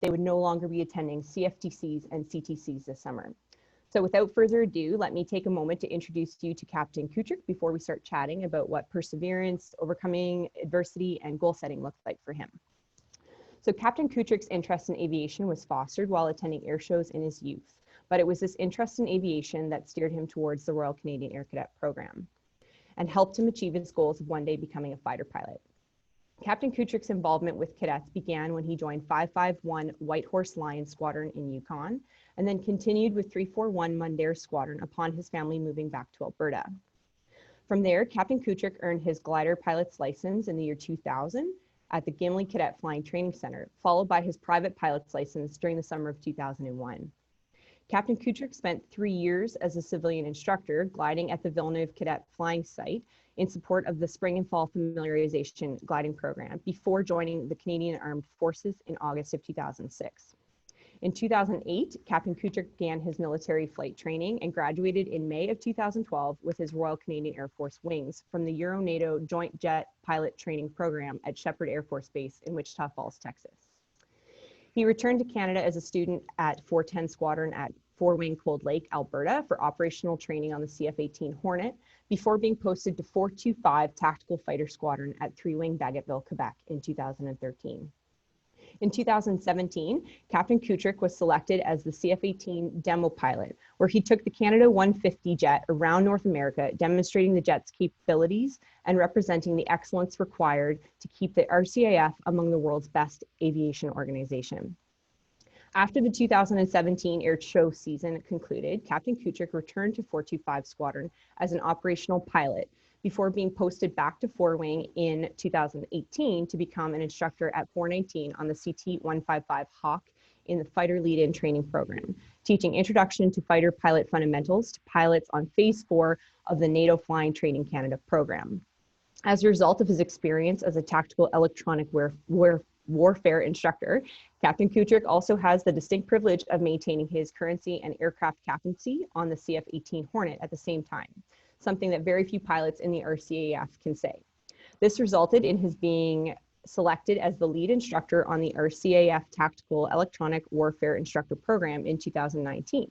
They would no longer be attending CFTCs and CTCs this summer. So without further ado, let me take a moment to introduce you to Captain Kutryk before we start chatting about what perseverance, overcoming adversity, and goal setting looked like for him. So Captain Kutryk's interest in aviation was fostered while attending air shows in his youth, but it was this interest in aviation that steered him towards the Royal Canadian Air Cadet program and helped him achieve his goals of one day becoming a fighter pilot. Captain Kutryk's involvement with cadets began when he joined 551 Whitehorse Lion Squadron in Yukon, and then continued with 341 Mundare Squadron upon his family moving back to Alberta. From there, Captain Kutryk earned his glider pilot's license in the year 2000 at the Gimli Cadet Flying Training Center, followed by his private pilot's license during the summer of 2001. Captain Kutryk spent 3 years as a civilian instructor gliding at the Villeneuve Cadet Flying Site in support of the spring and fall familiarization gliding program before joining the Canadian Armed Forces in August of 2006. In 2008, Captain Kutryk began his military flight training and graduated in May of 2012 with his Royal Canadian Air Force wings from the Euro-NATO Joint Jet Pilot Training Program at Shepherd Air Force Base in Wichita Falls, Texas. He returned to Canada as a student at 410 Squadron at Four Wing Cold Lake, Alberta for operational training on the CF-18 Hornet before being posted to 425 Tactical Fighter Squadron at 3 Wing Bagotville, Quebec in 2013. In 2017, Captain Kutryk was selected as the CF-18 demo pilot, where he took the Canada 150 jet around North America, demonstrating the jet's capabilities and representing the excellence required to keep the RCAF among the world's best aviation organization. After the 2017 air show season concluded, Captain Kutryk returned to 425 Squadron as an operational pilot, before being posted back to Four Wing in 2018 to become an instructor at 419 on the CT-155 Hawk in the Fighter Lead-In Training Program, teaching Introduction to Fighter Pilot Fundamentals to pilots on Phase 4 of the NATO Flying Training Canada program. As a result of his experience as a tactical electronic warfare instructor, Captain Kutryk also has the distinct privilege of maintaining his currency and aircraft captaincy on the CF-18 Hornet at the same time, something that very few pilots in the RCAF can say. This resulted in his being selected as the lead instructor on the RCAF Tactical Electronic Warfare Instructor Program in 2019.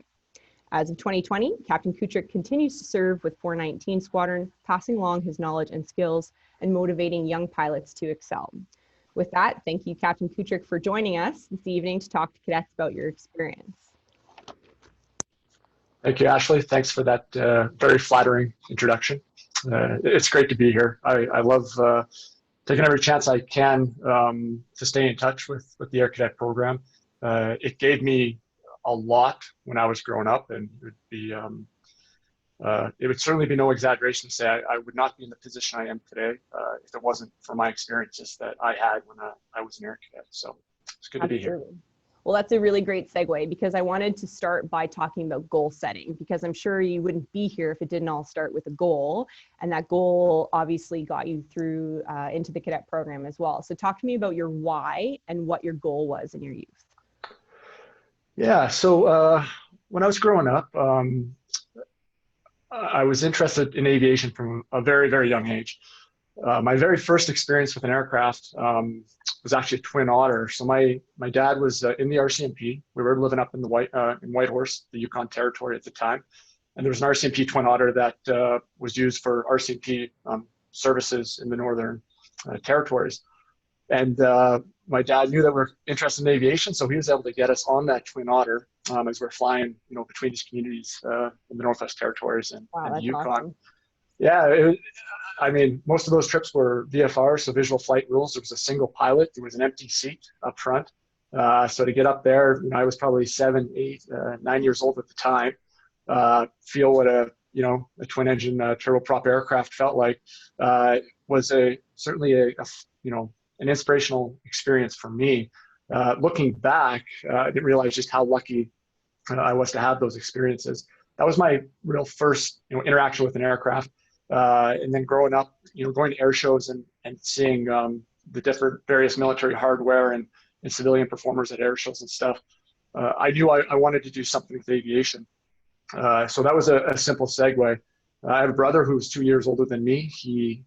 As of 2020, Captain Kutryk continues to serve with 419 Squadron, passing along his knowledge and skills and motivating young pilots to excel. With that, thank you, Captain Kutryk, for joining us this evening to talk to cadets about your experience. Thank you, Ashley. Thanks for that very flattering introduction. It's great to be here. I love taking every chance I can to stay in touch with the Air Cadet program. It gave me a lot when I was growing up, and it would certainly be no exaggeration to say I would not be in the position I am today if it wasn't for my experiences that I had when I was an Air Cadet. So it's good to be here. Well, that's a really great segue, because I wanted to start by talking about goal setting, because I'm sure you wouldn't be here if it didn't all start with a goal. And that goal obviously got you through into the cadet program as well. So talk to me about your why and what your goal was in your youth. Yeah, so when I was growing up, I was interested in aviation from a very, very young age. My very first experience with an aircraft was actually a Twin Otter. So my dad was in the RCMP. We were living up in in Whitehorse, the Yukon Territory at the time, and there was an RCMP Twin Otter that was used for RCMP services in the Northern Territories. And my dad knew that we were interested in aviation, so he was able to get us on that Twin Otter as we're flying, between these communities in the Northwest Territories and the Yukon. Awesome. Yeah, I mean, most of those trips were VFR, so visual flight rules. There was a single pilot. There was an empty seat up front. So to get up there, I was probably 7, 8, 9 years old at the time. Feel what a twin engine turboprop aircraft felt like was certainly an inspirational experience for me. Looking back, I didn't realize just how lucky I was to have those experiences. That was my real first interaction with an aircraft. And then growing up, going to air shows and seeing the different various military hardware and civilian performers at air shows and stuff, I knew I wanted to do something with aviation. So that was a simple segue. I have a brother who's 2 years older than me. He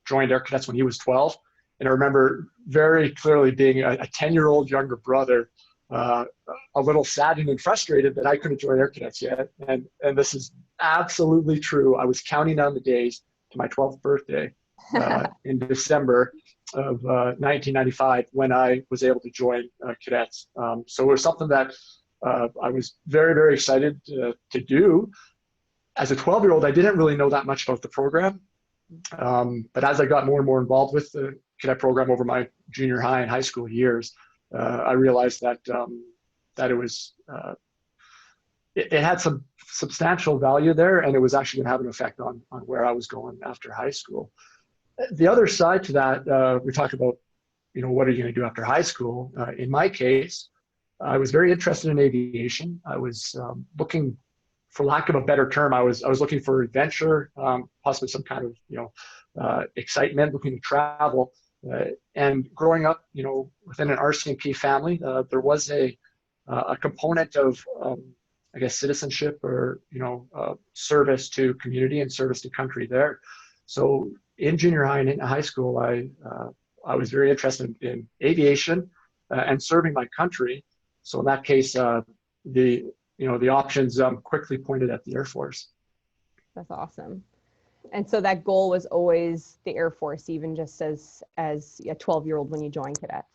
joined Air Cadets when he was 12. And I remember very clearly being a 10-year-old younger brother, a little saddened and frustrated that I couldn't join Air Cadets yet. And this is absolutely true. I was counting down the days to my 12th birthday in December of 1995 when I was able to join cadets. So it was something that I was very, very excited to do. As a 12-year-old, I didn't really know that much about the program. But as I got more and more involved with the cadet program over my junior high and high school years, I realized that that it was it had some substantial value there, and it was actually going to have an effect on where I was going after high school. The other side to that, we talk about, what are you going to do after high school? In my case, I was very interested in aviation. I was looking, for lack of a better term, I was looking for adventure, possibly some kind of excitement, looking to travel. And growing up, within an RCMP family, there was a component of, I guess, citizenship or service to community and service to country there. So in junior high and in high school, I was very interested in aviation and serving my country. So in that case, the options quickly pointed at the Air Force. That's awesome. And so that goal was always the Air Force, even just as a 12-year-old when you joined cadets.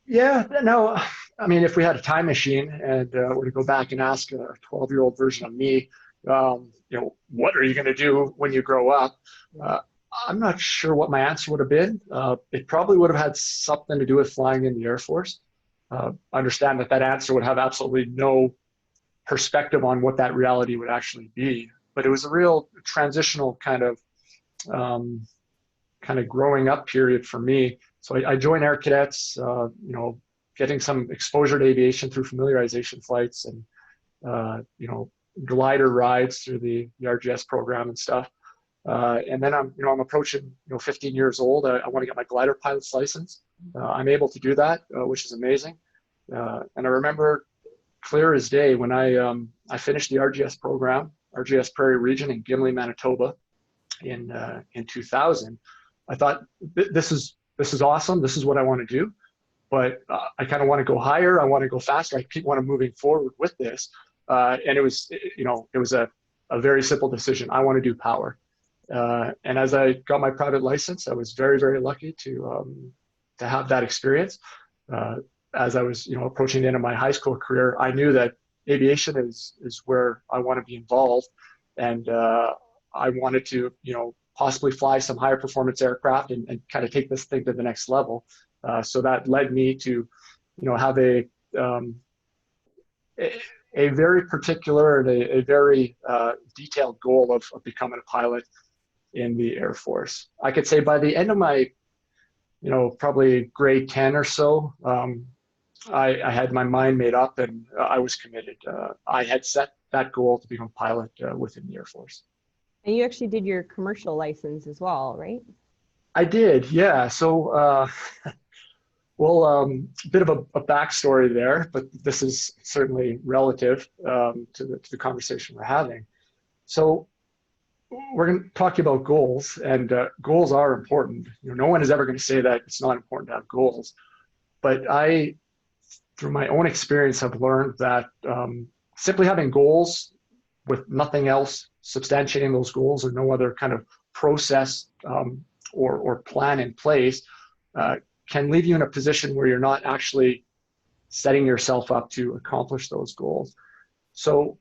Yeah, no, I mean, if we had a time machine and were to go back and ask a 12-year-old version of me, what are you going to do when you grow up? I'm not sure what my answer would have been. It probably would have had something to do with flying in the Air Force. I understand that answer would have absolutely no perspective on what that reality would actually be. But it was a real transitional kind of growing up period for me. So I joined Air Cadets, getting some exposure to aviation through familiarization flights and, glider rides through the RGS program and stuff. And then I'm approaching, 15 years old. I want to get my glider pilot's license. I'm able to do that, which is amazing. And I remember clear as day when I finished the RGS program, RGS Prairie Region in Gimli, Manitoba, in 2000. I thought this is awesome. This is what I want to do, but I kind of want to go higher. I want to go faster. I keep wanting moving forward with this, and it was a very simple decision. I want to do power, and as I got my private license, I was very, very lucky to have that experience. As I was approaching the end of my high school career, I knew that aviation is where I want to be involved, and I wanted to possibly fly some higher performance aircraft and kind of take this thing to the next level. So that led me to have a very particular and a very detailed goal of becoming a pilot in the Air Force. I could say by the end of my probably grade 10 or so, I had my mind made up and I was committed. I had set that goal to become a pilot within the Air Force. And you actually did your commercial license as well, right? I did, yeah. So, a bit of a backstory there, but this is certainly relative to the conversation we're having. So we're going to talk about goals, and goals are important. No one is ever going to say that it's not important to have goals, but I, through my own experience, have learned that simply having goals with nothing else substantiating those goals or no other kind of process or plan in place can leave you in a position where you're not actually setting yourself up to accomplish those goals. So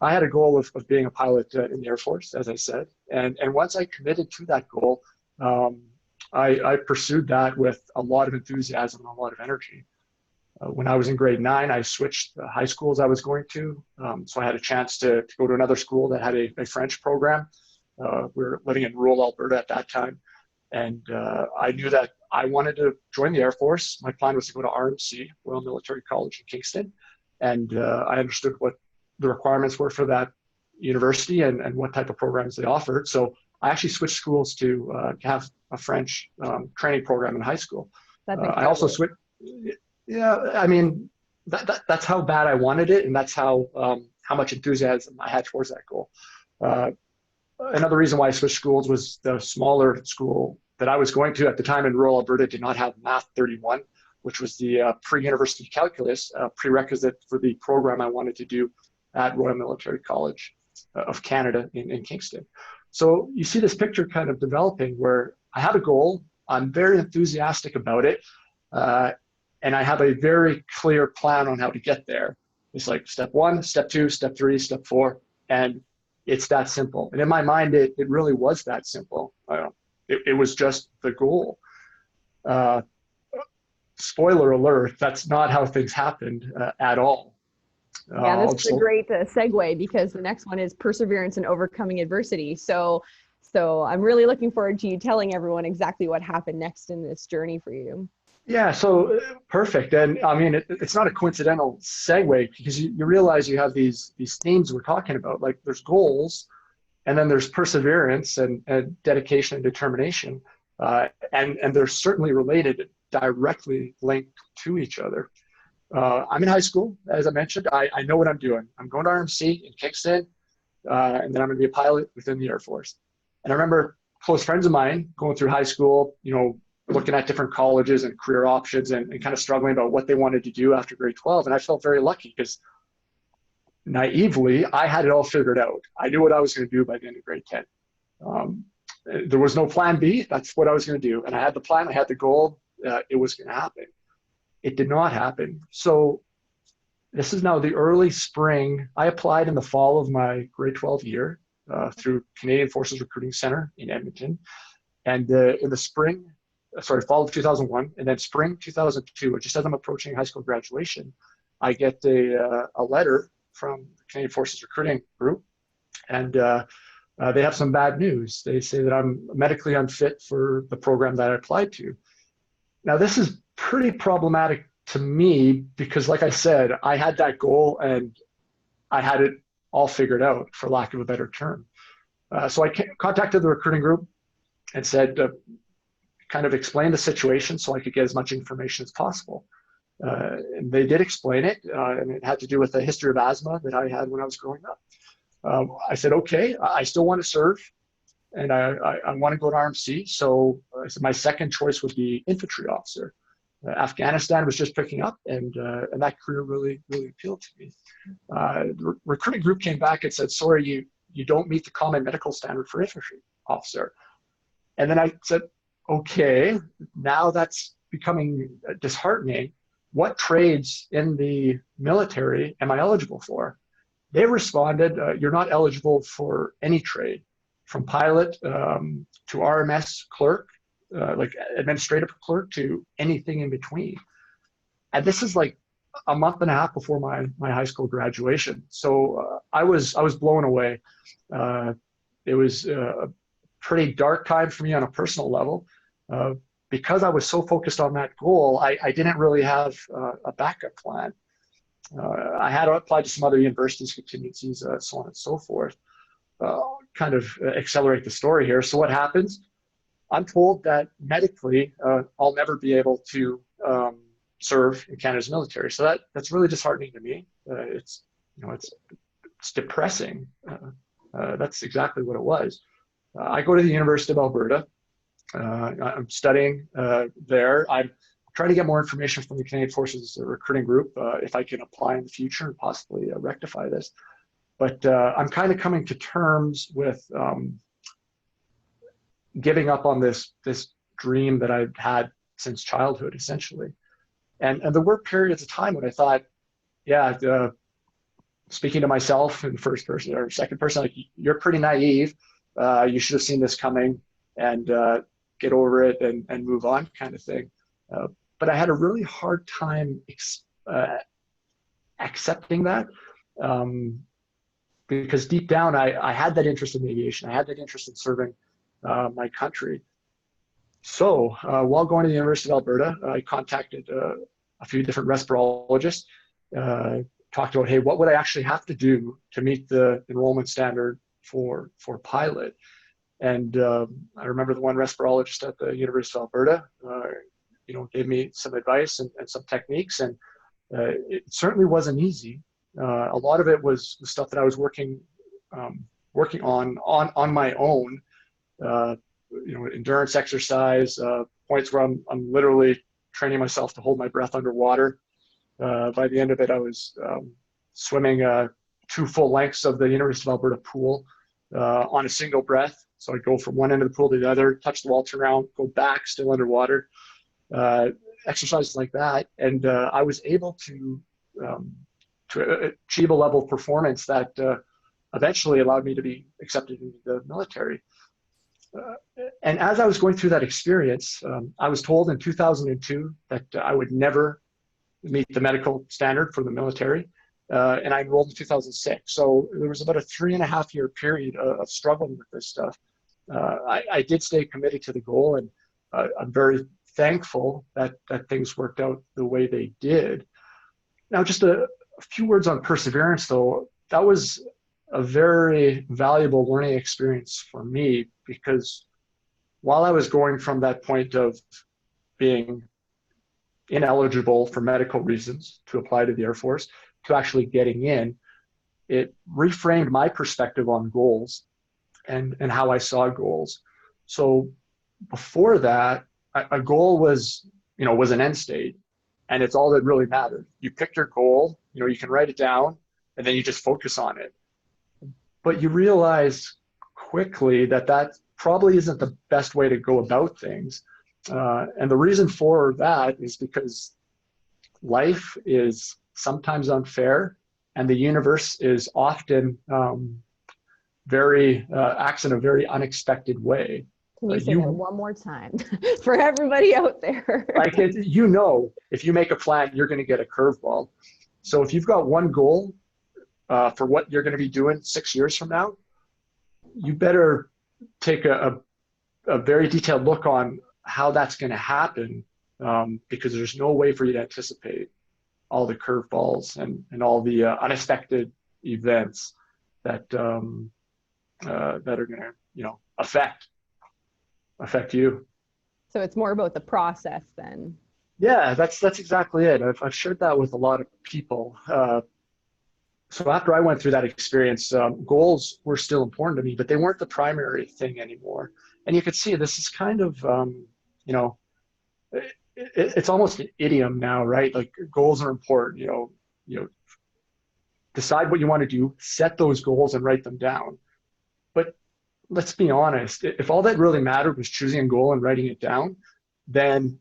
I had a goal of being a pilot in the Air Force, as I said, and once I committed to that goal, I pursued that with a lot of enthusiasm and a lot of energy. When I was in grade 9, I switched high schools I was going to. So I had a chance to go to another school that had a French program. We were living in rural Alberta at that time. And I knew that I wanted to join the Air Force. My plan was to go to RMC, Royal Military College in Kingston. And I understood what the requirements were for that university and what type of programs they offered. So I actually switched schools to have a French training program in high school. I also switched. Yeah, I mean, that's how bad I wanted it, and that's how much enthusiasm I had towards that goal. Another reason why I switched schools was the smaller school that I was going to at the time in rural Alberta did not have Math 31, which was the pre-university calculus prerequisite for the program I wanted to do at Royal Military College of Canada in Kingston. So you see this picture kind of developing where I have a goal, I'm very enthusiastic about it, and I have a very clear plan on how to get there. It's like step 1, step 2, step 3, step 4, and it's that simple. And in my mind, it really was that simple. It was just the goal. Spoiler alert, that's not how things happened at all. Yeah, this is a great segue, because the next one is perseverance and overcoming adversity. So I'm really looking forward to you telling everyone exactly what happened next in this journey for you. Yeah, so perfect. And I mean, it's not a coincidental segue, because you realize you have these themes we're talking about. Like there's goals, and then there's perseverance and dedication and determination. And they're certainly related, directly linked to each other. I'm in high school, as I mentioned. I know what I'm doing. I'm going to RMC in Kingston, and then I'm going to be a pilot within the Air Force. And I remember close friends of mine going through high school, looking at different colleges and career options and kind of struggling about what they wanted to do after grade 12. And I felt very lucky because naively, I had it all figured out. I knew what I was going to do by the end of grade 10. There was no plan B. That's what I was going to do. And I had the plan, I had the goal. It was going to happen. It did not happen. So this is now the early spring. I applied in the fall of my grade 12 year through Canadian Forces Recruiting Center in Edmonton. And in the fall of 2001, and then spring 2002, just as I'm approaching high school graduation, I get a letter from the Canadian Forces Recruiting Group, and they have some bad news. They say that I'm medically unfit for the program that I applied to. Now, this is pretty problematic to me because, like I said, I had that goal and I had it all figured out, for lack of a better term. So I contacted the recruiting group and said, kind of explain the situation so I could get as much information as possible. And they did explain it, and it had to do with a history of asthma that I had when I was growing up. I said, okay, I still want to serve, and I want to go to RMC. So I said my second choice would be infantry officer. Afghanistan was just picking up, and that career really appealed to me. The recruiting group came back and said, sorry, you don't meet the common medical standard for infantry officer. And then I said, okay, now that's becoming disheartening. What trades in the military am I eligible for? They responded, you're not eligible for any trade, from pilot to RMS clerk, like administrative clerk, to anything in between. And this is like a month and a half before my high school graduation. So I was blown away. It was a pretty dark time for me on a personal level. Because I was so focused on that goal, I didn't really have a backup plan. I had applied to some other universities, contingencies, so on and so forth. Kind of accelerate the story here. So what happens? I'm told that medically, I'll never be able to serve in Canada's military. So that's really disheartening to me. It's depressing. That's exactly what it was. I go to the University of Alberta. I'm studying there. I'm trying to get more information from the Canadian Forces Recruiting Group if I can apply in the future and possibly rectify this. But I'm kind of coming to terms with giving up on this dream that I've had since childhood, essentially. And there were periods of time when I thought, yeah, speaking to myself in first person or second person, like, you're pretty naive. You should have seen this coming, and get over it and move on, kind of thing. But I had a really hard time accepting that, because deep down I had that interest in aviation. I had that interest in serving my country. So while going to the University of Alberta, I contacted a few different respirologists, talked about, hey, what would I actually have to do to meet the enrollment standard for pilot? And I remember the one respirologist at the University of Alberta, gave me some advice and some techniques, and it certainly wasn't easy. A lot of it was the stuff that I was working on my own. endurance exercise, points where I'm literally training myself to hold my breath underwater. By the end of it, I was swimming 2 full lengths of the University of Alberta pool on a single breath. So I'd go from one end of the pool to the other, touch the wall, turn around, go back, still underwater. Exercises like that, and I was able to achieve a level of performance that eventually allowed me to be accepted into the military. And as I was going through that experience, I was told in 2002 that I would never meet the medical standard for the military, and I enrolled in 2006. So there was about a 3.5-year period of struggling with this stuff. I did stay committed to the goal, and I'm very thankful that things worked out the way they did. Now, just a few words on perseverance, though. That was a very valuable learning experience for me, because while I was going from that point of being ineligible for medical reasons to apply to the Air Force to actually getting in, it reframed my perspective on goals and how I saw goals. So before that, a goal was an end state, and it's all that really mattered. You pick your goal, you can write it down, and then you just focus on it. But you realize quickly that probably isn't the best way to go about things. And the reason for that is because life is sometimes unfair, and the universe is often acts in a very unexpected way. Can you say that one more time for everybody out there? Like, if you make a plan, you're going to get a curveball. So if you've got one goal for what you're going to be doing 6 years from now, you better take a very detailed look on how that's going to happen, because there's no way for you to anticipate all the curveballs and all the unexpected events that are going to affect you. So it's more about the process then. Yeah, that's exactly it. I've shared that with a lot of people. So after I went through that experience, goals were still important to me, but they weren't the primary thing anymore. And you could see this is kind of, it's almost an idiom now, right? Like, goals are important. Decide what you want to do, set those goals, and write them down. But let's be honest, if all that really mattered was choosing a goal and writing it down, then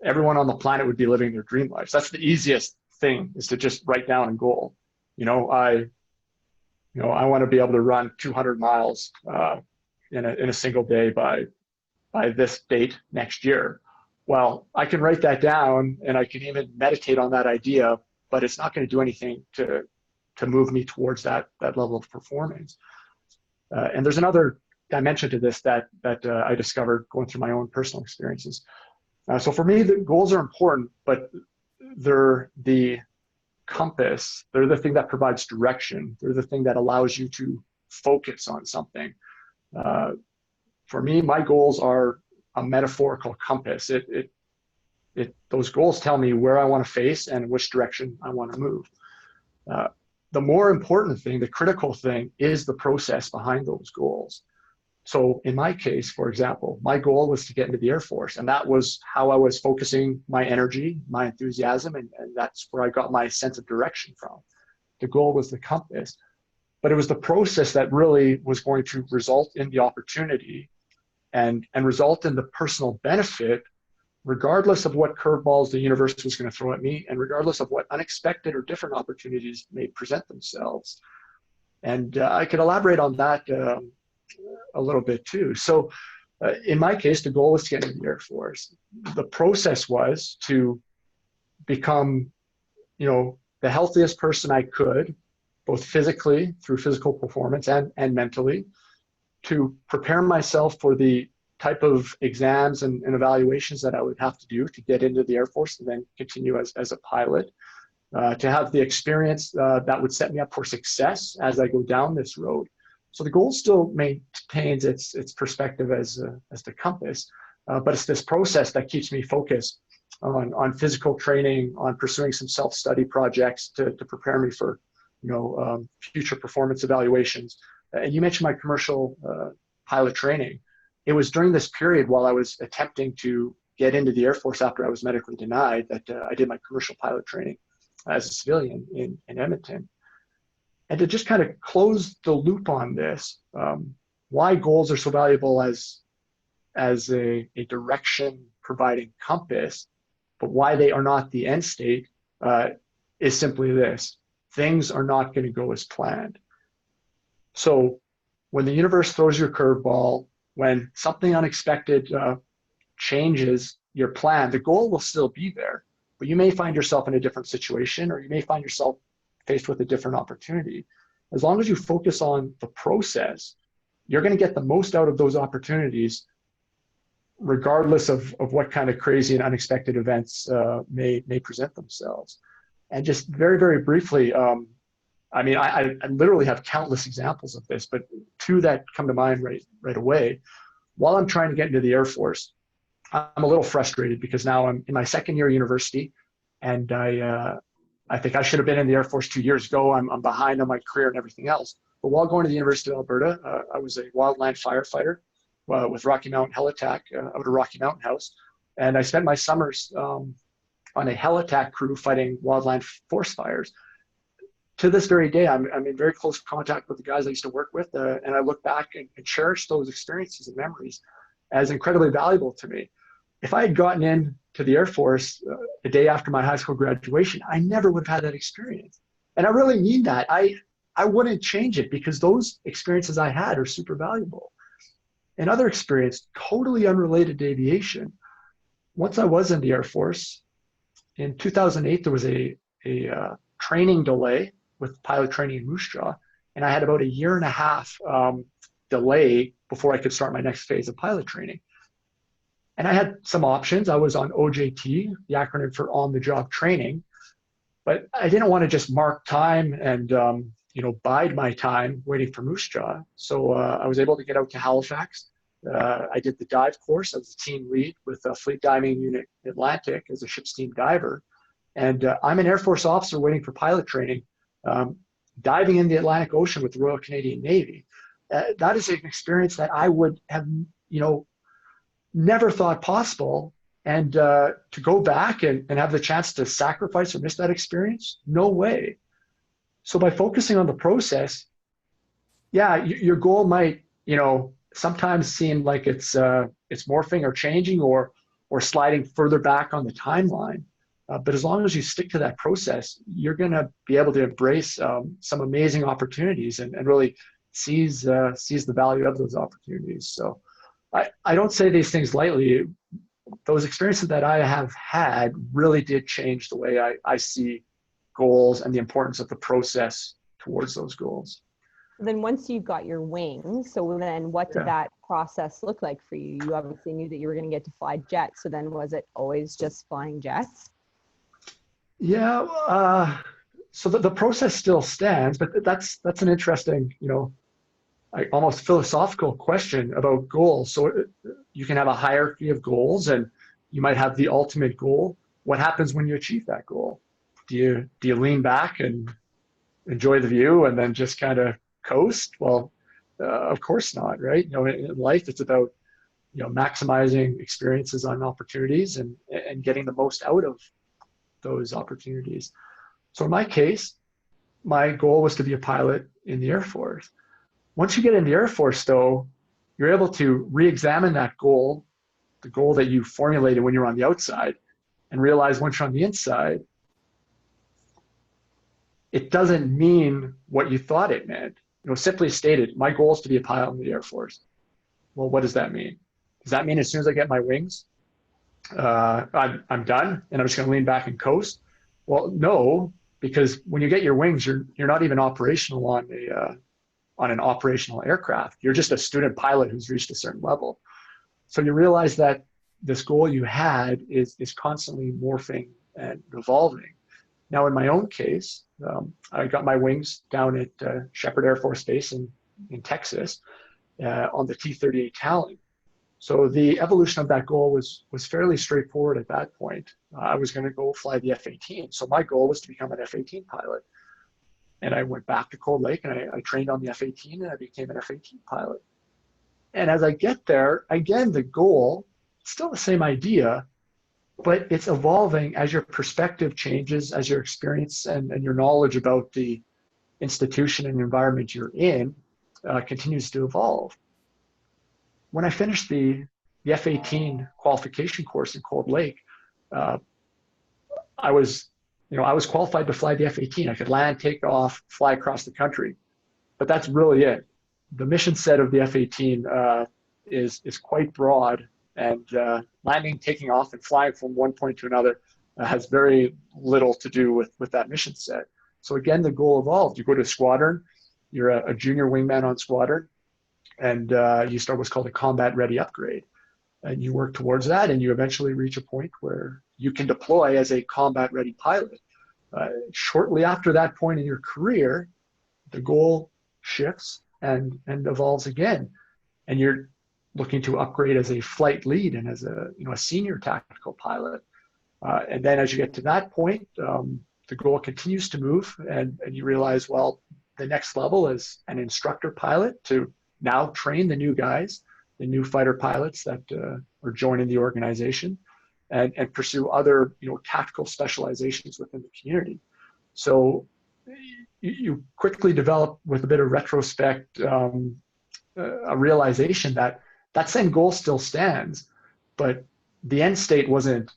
everyone on the planet would be living their dream lives. That's the easiest thing, is to just write down a goal. I want to be able to run 200 miles in a single day by this date next year. Well, I can write that down, and I can even meditate on that idea, but it's not going to do anything to move me towards that level of performance. And there's another dimension to this that I discovered going through my own personal experiences. So for me, the goals are important, but they're the compass. They're the thing that provides direction. They're the thing that allows you to focus on something. For me, my goals are a metaphorical compass. Those goals tell me where I want to face and which direction I want to move. The more important thing, the critical thing, is the process behind those goals. So in my case, for example, my goal was to get into the Air Force, and that was how I was focusing my energy, my enthusiasm, and that's where I got my sense of direction from. The goal was the compass, but it was the process that really was going to result in the opportunity and result in the personal benefit, regardless of what curveballs the universe was going to throw at me, and regardless of what unexpected or different opportunities may present themselves. And I could elaborate on that a little bit too. So in my case, the goal was to get into the Air Force. The process was to become, the healthiest person I could, both physically through physical performance and mentally, to prepare myself for the type of exams and evaluations that I would have to do to get into the Air Force and then continue as a pilot, to have the experience that would set me up for success as I go down this road. So the goal still maintains its perspective as the compass, but it's this process that keeps me focused on physical training, on pursuing some self-study projects to prepare me for future performance evaluations. And you mentioned my commercial pilot training. it was during this period while I was attempting to get into the Air Force after I was medically denied that I did my commercial pilot training as a civilian in Edmonton. And to just kind of close the loop on this, why goals are so valuable as a direction providing compass, but why they are not the end state is simply this: things are not going to go as planned. So when the universe throws you a curveball, when something unexpected changes your plan, the goal will still be there, but you may find yourself in a different situation, or you may find yourself faced with a different opportunity. As long as you focus on the process, you're going to get the most out of those opportunities, regardless of what kind of crazy and unexpected events may present themselves. And just very, very briefly, I mean, I literally have countless examples of this, but two that come to mind right away. While I'm trying to get into the Air Force, I'm a little frustrated because now I'm in my second year of university, and I think I should have been in the Air Force 2 years ago. I'm behind on my career and everything else. But while going to the University of Alberta, I was a wildland firefighter with Rocky Mountain Hell Attack out of Rocky Mountain House. And I spent my summers on a hell attack crew fighting wildland forest fires. To this very day, I'm in very close contact with the guys I used to work with, and I look back and cherish those experiences and memories as incredibly valuable to me. If I had gotten into the Air Force the day after my high school graduation, I never would have had that experience. And I really mean that. I wouldn't change it because those experiences I had are super valuable. Another experience, totally unrelated to aviation. Once I was in the Air Force, in 2008, there was a training delay with pilot training in Moose Jaw, and I had about a year and a half delay before I could start my next phase of pilot training. And I had some options. I was on OJT, the acronym for on-the-job training, but I didn't want to just mark time and bide my time waiting for Moose Jaw. So I was able to get out to Halifax. I did the dive course. I was the team lead with Fleet Diving Unit Atlantic as a ship's team diver. And I'm an Air Force officer waiting for pilot training, diving in the Atlantic Ocean with the Royal Canadian Navy. That is an experience that I would have, never thought possible. And to go back and have the chance to sacrifice or miss that experience, no way. So by focusing on the process, yeah, your goal might, sometimes seem like it's morphing or changing or sliding further back on the timeline. But as long as you stick to that process, you're going to be able to embrace some amazing opportunities and really seize the value of those opportunities. So I don't say these things lightly. Those experiences that I have had really did change the way I see goals and the importance of the process towards those goals. Then once you got your wings, so then what did that process look like for you? You obviously knew that you were going to get to fly jets. So then was it always just flying jets? Yeah. So the process still stands, but that's an interesting, almost philosophical question about goals. So you can have a hierarchy of goals, and you might have the ultimate goal. What happens when you achieve that goal? Do you lean back and enjoy the view and then just kind of coast? Well, of course not, right? In life, it's about maximizing experiences and opportunities and getting the most out of those opportunities. So in my case, my goal was to be a pilot in the Air Force. Once you get in the Air Force, though, you're able to re-examine that goal, the goal that you formulated when you're on the outside, and realize once you're on the inside, it doesn't mean what you thought it meant. Simply stated, my goal is to be a pilot in the Air Force. Well, what does that mean? Does that mean as soon as I get my wings, I'm done and I'm just going to lean back and coast? Well, no, because when you get your wings, you're not even operational on an operational aircraft. You're just a student pilot who's reached a certain level. So you realize that this goal you had is constantly morphing and evolving. Now, in my own case, I got my wings down at Shepherd Air Force Base in Texas on the T-38 Talon. So the evolution of that goal was fairly straightforward at that point. I was going to go fly the F-18. So my goal was to become an F-18 pilot. And I went back to Cold Lake and I trained on the F-18 and I became an F-18 pilot. And as I get there, again, the goal, still the same idea, but it's evolving as your perspective changes, as your experience and your knowledge about the institution and environment you're in continues to evolve. When I finished the F-18 qualification course in Cold Lake, I was qualified to fly the F-18. I could land, take off, fly across the country, but that's really it. The mission set of the F-18 is quite broad, and landing, taking off, and flying from one point to another has very little to do with that mission set. So again, the goal evolved. You go to a squadron, you're a junior wingman on squadron, and you start what's called a combat ready upgrade. And you work towards that, and you eventually reach a point where you can deploy as a combat ready pilot. Shortly after that point in your career, the goal shifts and evolves again. And you're looking to upgrade as a flight lead and as a senior tactical pilot. And then as you get to that point, the goal continues to move, and you realize, well, the next level is an instructor pilot to now train the new guys, the new fighter pilots that are joining the organization, and pursue other tactical specializations within the community. So you quickly develop, with a bit of retrospect, a realization that that same goal still stands, but the end state wasn't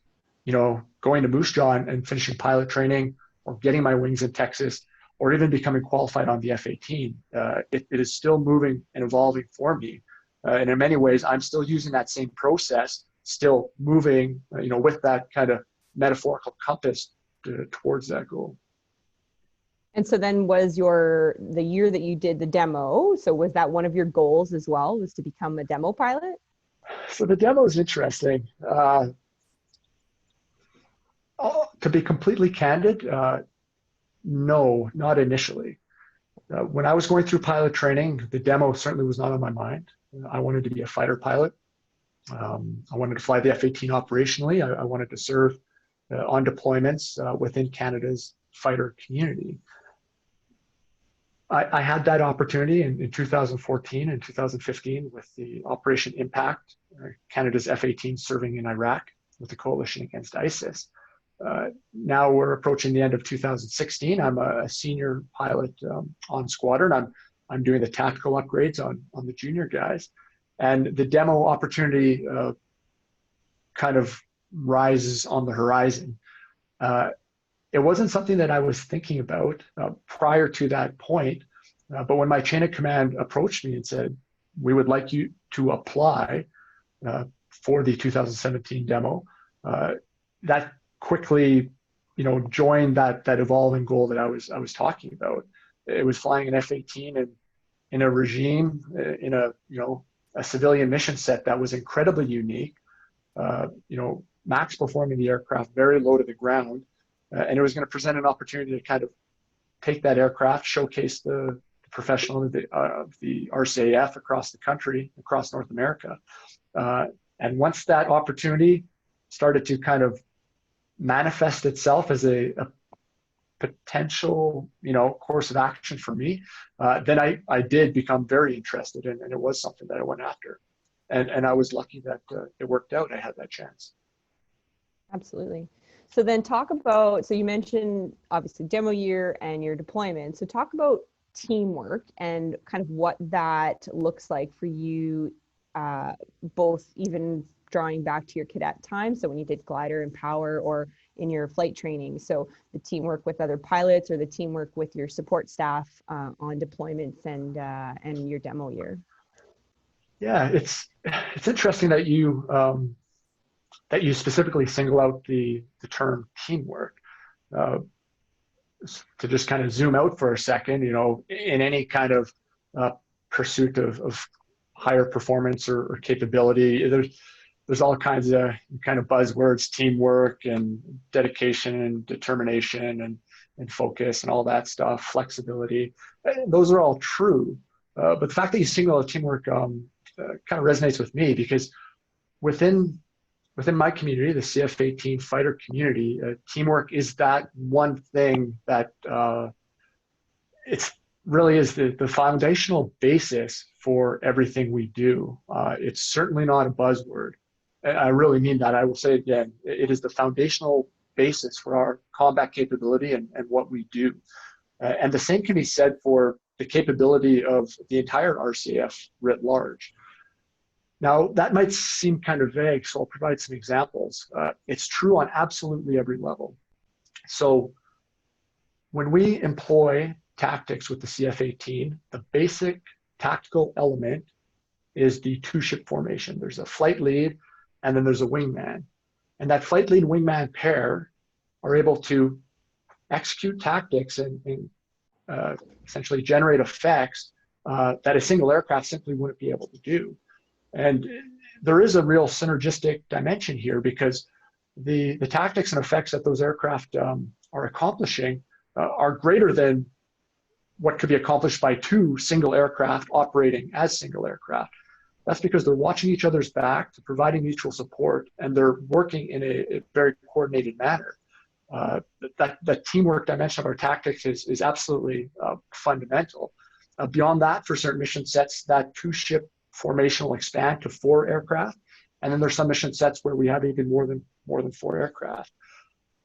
going to Moose Jaw and finishing pilot training, or getting my wings in Texas, or even becoming qualified on the F-18. It is still moving and evolving for me. And in many ways, I'm still using that same process, still moving, with that kind of metaphorical compass towards that goal. And so then was the year that you did the demo, so was that one of your goals as well, was to become a demo pilot? So the demo is interesting. To be completely candid, no, not initially. When I was going through pilot training, the demo certainly was not on my mind. I wanted to be a fighter pilot. I wanted to fly the F-18 operationally. I wanted to serve on deployments within Canada's fighter community. I had that opportunity in 2014 and 2015 with the Operation Impact, Canada's F-18 serving in Iraq with the coalition against ISIS. Now we're approaching the end of 2016. I'm a senior pilot on Squadron. I'm doing the tactical upgrades on the junior guys. And the demo opportunity kind of rises on the horizon. It wasn't something that I was thinking about prior to that point, but when my chain of command approached me and said, we would like you to apply for the 2017 demo, that quickly, joined that evolving goal that I was talking about. It was flying an F-18 in a regime, in a civilian mission set that was incredibly unique. Max performing the aircraft very low to the ground, and it was going to present an opportunity to kind of take that aircraft, showcase the professional of the RCAF across the country, across North America. And once that opportunity started to kind of manifest itself as a potential, course of action for me, then I did become very interested, and it was something that I went after. And I was lucky that it worked out. I had that chance. Absolutely. So then so you mentioned obviously demo year and your deployment. So talk about teamwork and kind of what that looks like for you, both even drawing back to your cadet time. So when you did glider and power, or in your flight training. So the teamwork with other pilots, or the teamwork with your support staff on deployments and your demo year. Yeah, it's interesting that you specifically single out the term teamwork. To just kind of zoom out for a second, in any kind of pursuit of higher performance or capability, there's all kinds of kind of buzzwords, teamwork and dedication and determination and focus and all that stuff, flexibility. Those are all true. But the fact that you single out teamwork kind of resonates with me, because within my community, the CF-18 fighter community, teamwork is that one thing that it's really is the foundational basis for everything we do. It's certainly not a buzzword. I really mean that. I will say it again, it is the foundational basis for our combat capability and what we do. And the same can be said for the capability of the entire RCF writ large. Now, that might seem kind of vague, so I'll provide some examples. It's true on absolutely every level. So when we employ tactics with the CF-18, the basic tactical element is the two-ship formation. There's a flight lead, and then there's a wingman. And that flight lead wingman pair are able to execute tactics and essentially generate effects that a single aircraft simply wouldn't be able to do. And there is a real synergistic dimension here, because the tactics and effects that those aircraft are accomplishing are greater than what could be accomplished by two single aircraft operating as single aircraft. That's because they're watching each other's back, to providing mutual support, and they're working in a very coordinated manner. That teamwork dimension of our tactics is absolutely fundamental. Beyond that, for certain mission sets, that two-ship formation will expand to 4 aircraft, and then there's some mission sets where we have even more than 4 aircraft.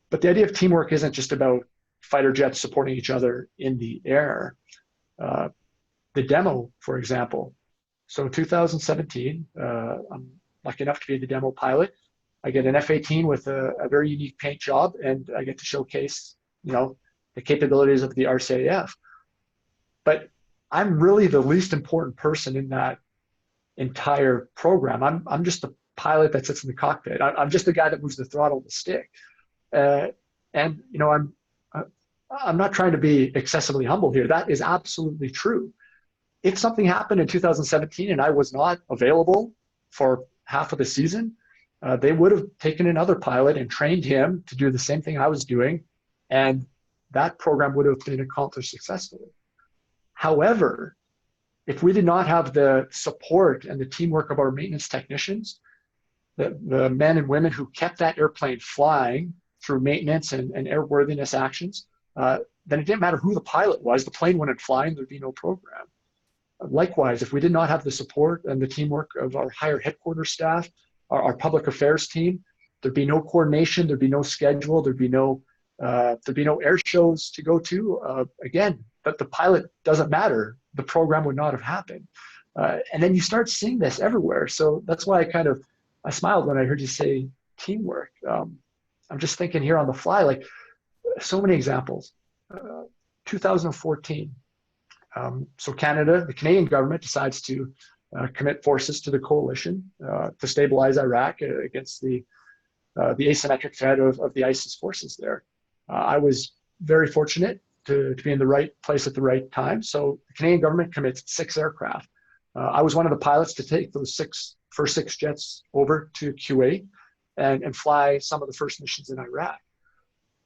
But the idea of teamwork isn't just about fighter jets supporting each other in the air. The demo, for example. So 2017, I'm lucky enough to be the demo pilot. I get an F-18 with a very unique paint job, and I get to showcase, the capabilities of the RCAF. But I'm really the least important person in that entire program. I'm just the pilot that sits in the cockpit. I'm just the guy that moves the throttle and the stick. And I'm not trying to be excessively humble here. That is absolutely true. If something happened in 2017 and I was not available for half of the season, they would have taken another pilot and trained him to do the same thing I was doing, and that program would have been accomplished successfully. However, if we did not have the support and the teamwork of our maintenance technicians, the men and women who kept that airplane flying through maintenance and airworthiness actions, then it didn't matter who the pilot was, the plane wouldn't fly and there'd be no program. Likewise, if we did not have the support and the teamwork of our higher headquarters staff, our public affairs team, there'd be no coordination, there'd be no schedule, there'd be no air shows to go to. Again, but the pilot doesn't matter. The program would not have happened. And then you start seeing this everywhere. So that's why I smiled when I heard you say teamwork. I'm just thinking here on the fly, like so many examples. 2014. So Canada, the Canadian government decides to commit forces to the coalition to stabilize Iraq against the asymmetric threat of the ISIS forces there. I was very fortunate to be in the right place at the right time. So the Canadian government commits 6 aircraft. I was one of the pilots to take those first six jets over to Kuwait and fly some of the first missions in Iraq.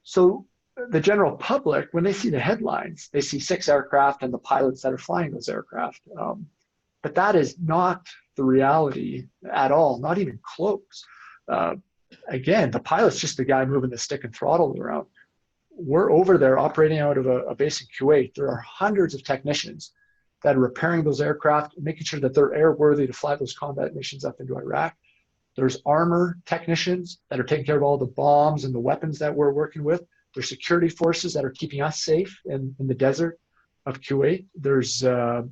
So the general public, when they see the headlines, they see 6 aircraft and the pilots that are flying those aircraft. But that is not the reality at all, not even close. Again, the pilot's just the guy moving the stick and throttle around. We're over there operating out of a base in Kuwait. There are hundreds of technicians that are repairing those aircraft, making sure that they're airworthy to fly those combat missions up into Iraq. There's armor technicians that are taking care of all the bombs and the weapons that we're working with. There's security forces that are keeping us safe in the desert of Kuwait. There's the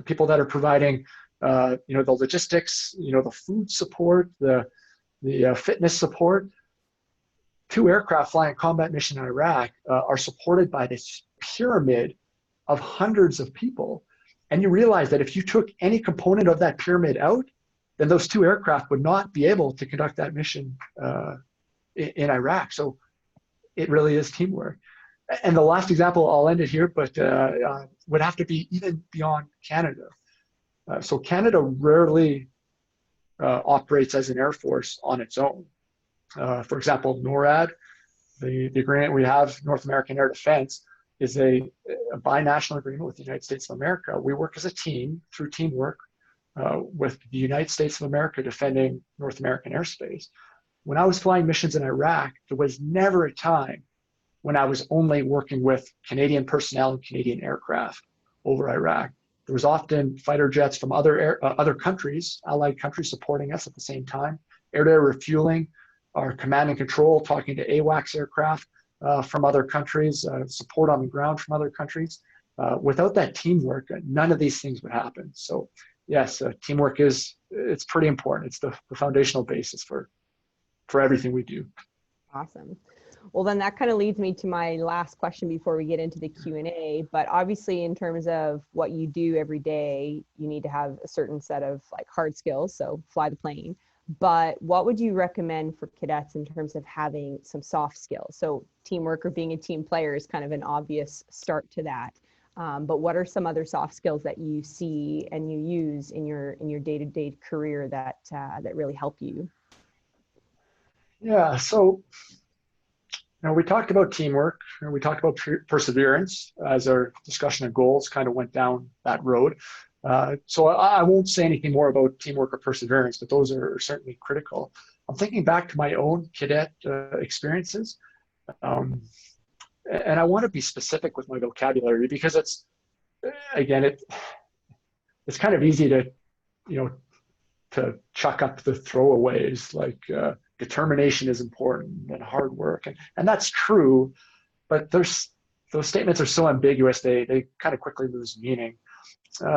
people that are providing the logistics, the food support, the fitness support. 2 aircraft flying a combat mission in Iraq are supported by this pyramid of hundreds of people. And you realize that if you took any component of that pyramid out, then those 2 aircraft would not be able to conduct that mission in Iraq. So it really is teamwork. And the last example, I'll end it here, but would have to be even beyond Canada. So Canada rarely operates as an air force on its own. For example, NORAD, the agreement we have, North American Air Defense, is a binational agreement with the United States of America. We work as a team through teamwork with the United States of America defending North American airspace. When I was flying missions in Iraq, there was never a time when I was only working with Canadian personnel and Canadian aircraft over Iraq. There was often fighter jets from other countries, allied countries, supporting us at the same time. Air-to-air refueling, our command and control, talking to AWACS aircraft from other countries, support on the ground from other countries. Without that teamwork, none of these things would happen. So yes, teamwork it's pretty important. It's the foundational basis for everything we do. Awesome. Well, then that kind of leads me to my last question before we get into the Q&A. But obviously, in terms of what you do every day, you need to have a certain set of like hard skills, so fly the plane. But what would you recommend for cadets in terms of having some soft skills? So teamwork or being a team player is kind of an obvious start to that. But what are some other soft skills that you see and you use in your day-to-day career that really help you? Yeah, so we talked about teamwork, and we talked about perseverance as our discussion of goals kind of went down that road. So I won't say anything more about teamwork or perseverance, but those are certainly critical. I'm thinking back to my own cadet experiences, and I want to be specific with my vocabulary because it's kind of easy to chuck up the throwaways like determination is important and hard work, and that's true, but those statements are so ambiguous they kind of quickly lose meaning.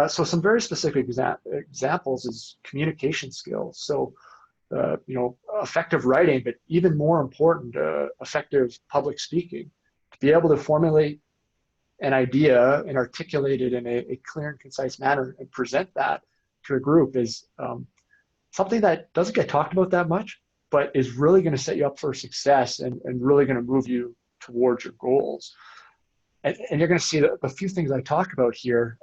So some very specific examples is communication skills. So, effective writing, but even more important, effective public speaking. To be able to formulate an idea and articulate it in a clear and concise manner and present that to a group is something that doesn't get talked about that much, but is really going to set you up for success and really going to move you towards your goals. And you're going to see the few things I talk about here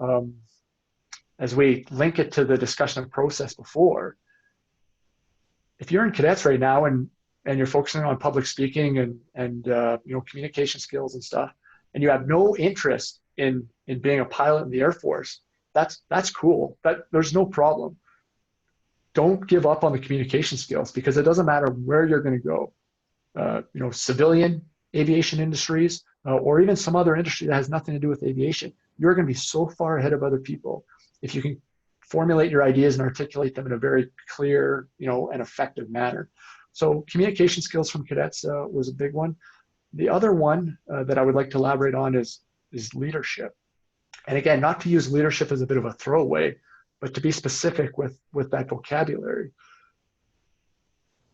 as we link it to the discussion of process before. If you're in cadets right now and you're focusing on public speaking and communication skills and stuff, and you have no interest in being a pilot in the Air Force, that's cool. There's no problem. Don't give up on the communication skills because it doesn't matter where you're going to go. Civilian aviation industries or even some other industry that has nothing to do with aviation, you're going to be so far ahead of other people if you can formulate your ideas and articulate them in a very clear, and effective manner. So communication skills from cadets was a big one. The other one that I would like to elaborate on is leadership. And again, not to use leadership as a bit of a throwaway, but to be specific with that vocabulary.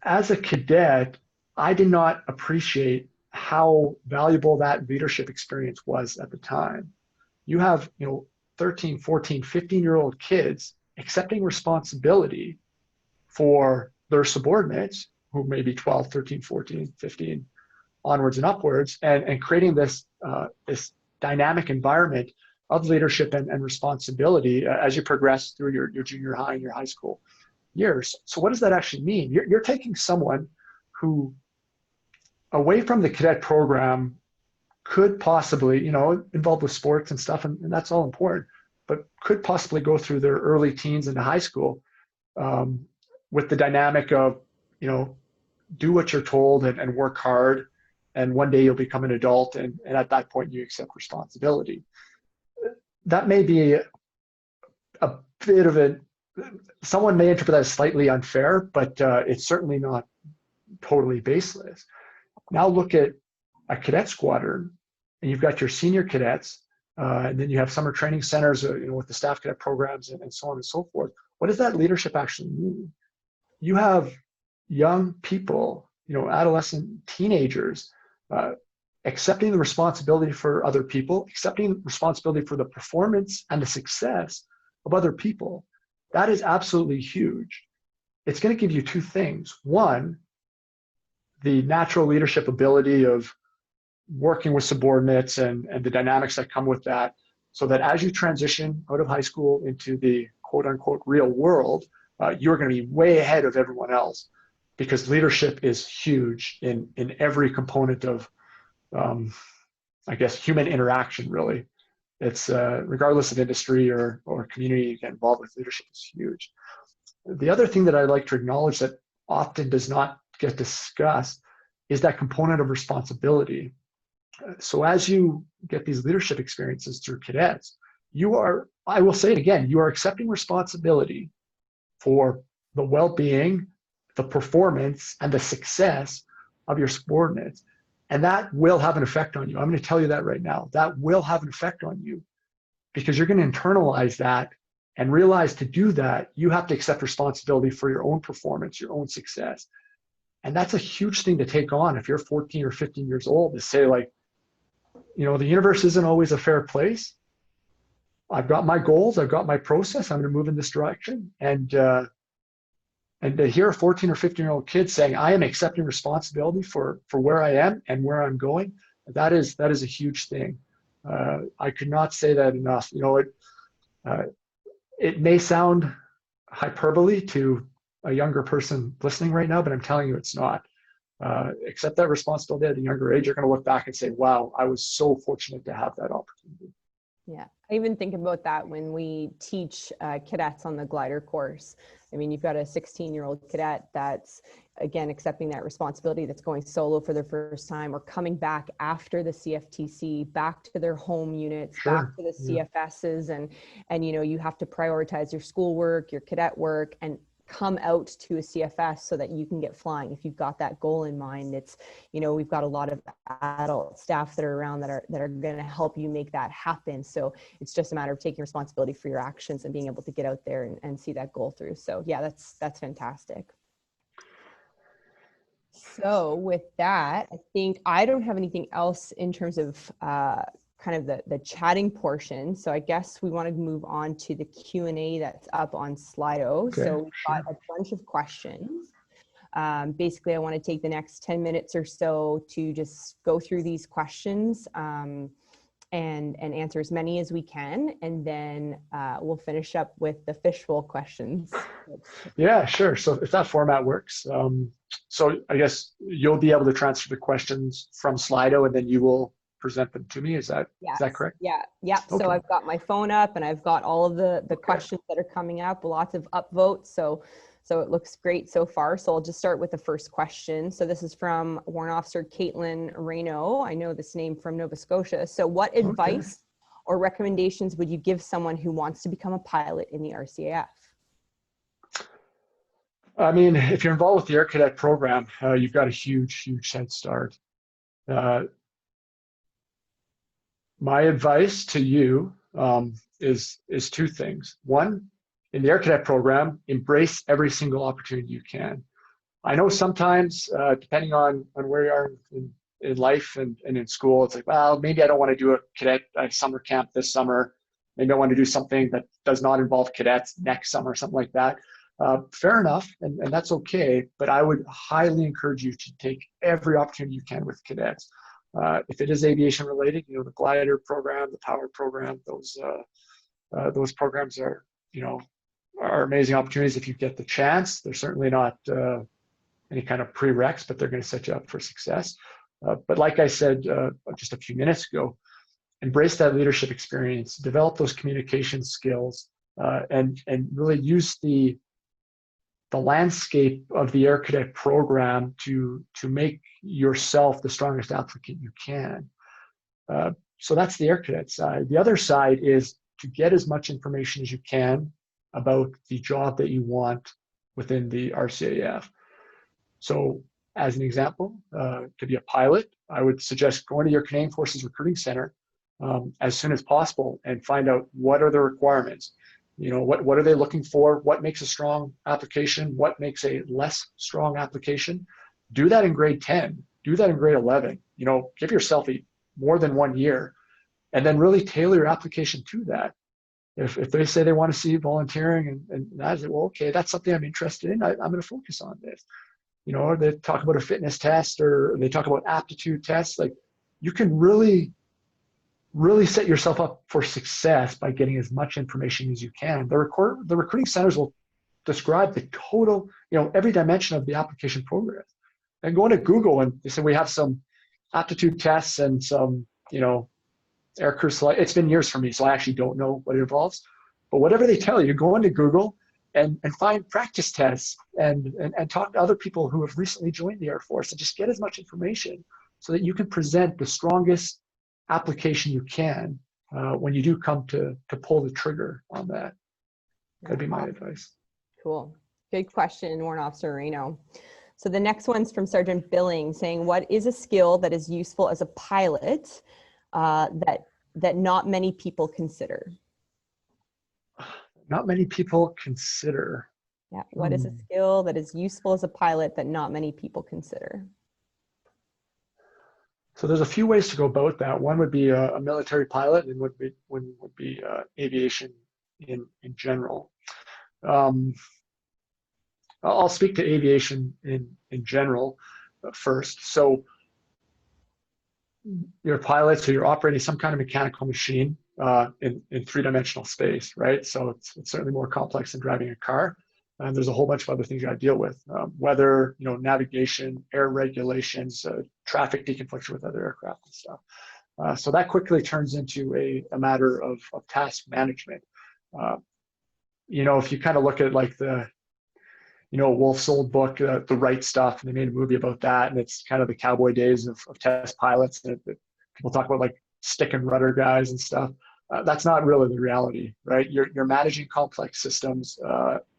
As a cadet, I did not appreciate how valuable that leadership experience was at the time. You have, 13, 14, 15-year-old kids accepting responsibility for their subordinates, who may be 12, 13, 14, 15, onwards and upwards, and creating this dynamic environment of leadership and responsibility as you progress through your junior high and your high school years. So what does that actually mean? You're taking someone who, away from the cadet program, could possibly, involved with sports and stuff, and that's all important, but could possibly go through their early teens into high school with the dynamic of, do what you're told and work hard, and one day you'll become an adult, and at that point you accept responsibility. That may be a bit of someone may interpret that as slightly unfair, but it's certainly not totally baseless. Now look at a cadet squadron, and you've got your senior cadets, and then you have summer training centers, with the staff cadet programs and so on and so forth. What does that leadership actually mean? You have young people, adolescent teenagers, accepting the responsibility for other people, accepting responsibility for the performance and the success of other people. That is absolutely huge. It's going to give you two things. One, the natural leadership ability of working with subordinates and the dynamics that come with that, so that as you transition out of high school into the quote unquote real world, you're going to be way ahead of everyone else, because leadership is huge in every component of, human interaction, really. It's regardless of industry or community you get involved with, leadership is huge. The other thing that I'd like to acknowledge that often does not get discussed is that component of responsibility. So as you get these leadership experiences through cadets, I will say it again, you are accepting responsibility for the well-being, the performance, and the success of your subordinates. And that will have an effect on you. I'm going to tell you that right now. That will have an effect on you because you're going to internalize that and realize to do that, you have to accept responsibility for your own performance, your own success. And that's a huge thing to take on if you're 14 or 15 years old, to say like, the universe isn't always a fair place. I've got my goals, I've got my process, I'm going to move in this direction. And to hear a 14 or 15-year-old kid saying, I am accepting responsibility for where I am and where I'm going, that is a huge thing. I could not say that enough. It may sound hyperbole to a younger person listening right now, but I'm telling you it's not. Accept that responsibility at a younger age. You're going to look back and say, wow, I was so fortunate to have that opportunity. Yeah, I even think about that when we teach cadets on the glider course. I mean, you've got a 16-year-old cadet that's, again, accepting that responsibility, that's going solo for their first time or coming back after the CFTC, back to their home units, back to the CFSs. And you have to prioritize your schoolwork, your cadet work, and come out to a CFS so that you can get flying. If you've got that goal in mind, it's, we've got a lot of adult staff that are around that are going to help you make that happen. So it's just a matter of taking responsibility for your actions and being able to get out there and see that goal through. So yeah, that's fantastic. So with that, I think I don't have anything else in terms of kind of the chatting portion. So I guess we want to move on to the Q&A that's up on Slido. Okay, so we've got a bunch of questions. Basically, I want to take the next 10 minutes or so to just go through these questions and answer as many as we can. And then we'll finish up with the fishbowl questions. Yeah, sure. So if that format works, so I guess you'll be able to transfer the questions from Slido and then you will present them to me. Is that correct? Yeah. Okay. So I've got my phone up and I've got all of the questions that are coming up, lots of upvotes. So it looks great so far. So I'll just start with the first question. So this is from Warrant Officer Caitlin Reno. I know this name from Nova Scotia. So what advice or recommendations would you give someone who wants to become a pilot in the RCAF? I mean, if you're involved with the Air Cadet program, you've got a huge head start. My advice to you is two things. One, in the Air Cadet program, embrace every single opportunity you can. I know sometimes, depending on where you are in life and in school, it's like, well, maybe I don't want to do a summer camp this summer. Maybe I want to do something that does not involve cadets next summer, something like that. Fair enough, and that's okay, but I would highly encourage you to take every opportunity you can with cadets. If it is aviation related, the glider program, the power program, those programs are amazing opportunities if you get the chance. They're certainly not any kind of prereqs, but they're going to set you up for success. But like I said just a few minutes ago, embrace that leadership experience, develop those communication skills, and really use the landscape of the Air Cadet program to make yourself the strongest applicant you can. So that's the Air Cadet side. The other side is to get as much information as you can about the job that you want within the RCAF. So as an example, to be a pilot, I would suggest going to your Canadian Forces Recruiting Center as soon as possible and find out what are the requirements. What are they looking for? What makes a strong application? What makes a less strong application? Do that in grade 10. Do that in grade 11. Give yourself more than 1 year and then really tailor your application to that. If they say they want to see volunteering and that is, well, okay, that's something I'm interested in. I'm going to focus on this. Or they talk about a fitness test or they talk about aptitude tests. Like you can really set yourself up for success by getting as much information as you can. The recruiting centers will describe the total, every dimension of the application program. And go into Google and they say we have some aptitude tests and some, aircrew select. It's been years for me, so I actually don't know what it involves. But whatever they tell you, go into Google and find practice tests and talk to other people who have recently joined the Air Force and just get as much information so that you can present the strongest application you can when you do come to pull the trigger on that. That'd be my advice. Cool. Good question, Warrant Officer Reno. So the next one's from Sergeant Billing saying, what is a skill that is useful as a pilot that not many people consider? Not many people consider. Yeah. What is a skill that is useful as a pilot that not many people consider? So there's a few ways to go about that. One would be a military pilot, and one would be aviation in general. I'll speak to aviation in general first. So you're a pilot, so you're operating some kind of mechanical machine in three-dimensional space, right? So it's certainly more complex than driving a car. And there's a whole bunch of other things you got to deal with: weather, navigation, air regulations, traffic deconfliction with other aircraft and stuff. So that quickly turns into a matter of task management. If you kind of look at like the Wolf's old book, The Right Stuff, and they made a movie about that, and it's kind of the cowboy days of test pilots, and people talk about like stick and rudder guys and stuff. That's not really the reality, right? You're managing complex systems,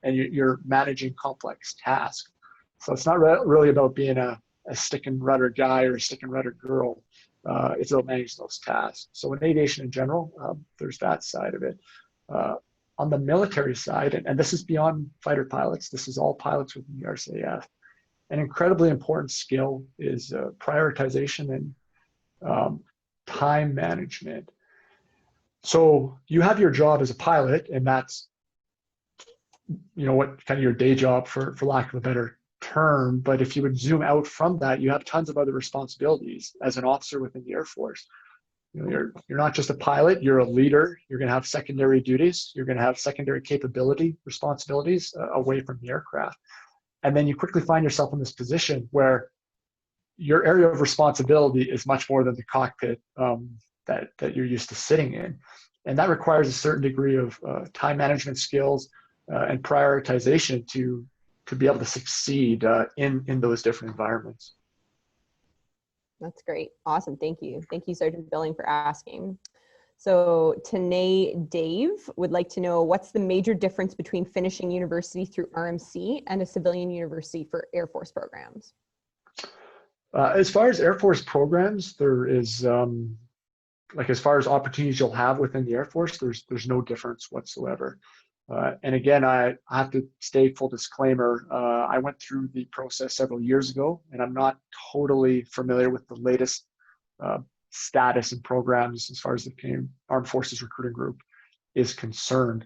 and you're managing complex tasks. So it's not really about being a stick and rudder guy or a stick and rudder girl. It's about managing those tasks. So in aviation in general, there's that side of it. On the military side, and this is beyond fighter pilots, this is all pilots within the RCAF, an incredibly important skill is prioritization and time management. So you have your job as a pilot, and that's what kind of your day job, for lack of a better term. But if you would zoom out from that, you have tons of other responsibilities as an officer within the Air Force. You're not just a pilot, you're a leader. You're going to have secondary duties. You're going to have secondary capability responsibilities away from the aircraft. And then you quickly find yourself in this position where your area of responsibility is much more than the cockpit that you're used to sitting in. And that requires a certain degree of time management skills and prioritization to be able to succeed in those different environments. That's great. Awesome. Thank you. Thank you, Sergeant Billing, for asking. So Tanae Dave would like to know, what's the major difference between finishing university through RMC and a civilian university for Air Force programs? As far as Air Force programs, there is, as far as opportunities you'll have within the Air Force, there's no difference whatsoever. And again, I have to state, full disclaimer, I went through the process several years ago, and I'm not totally familiar with the latest status and programs as far as the Canadian Armed Forces Recruiting Group is concerned.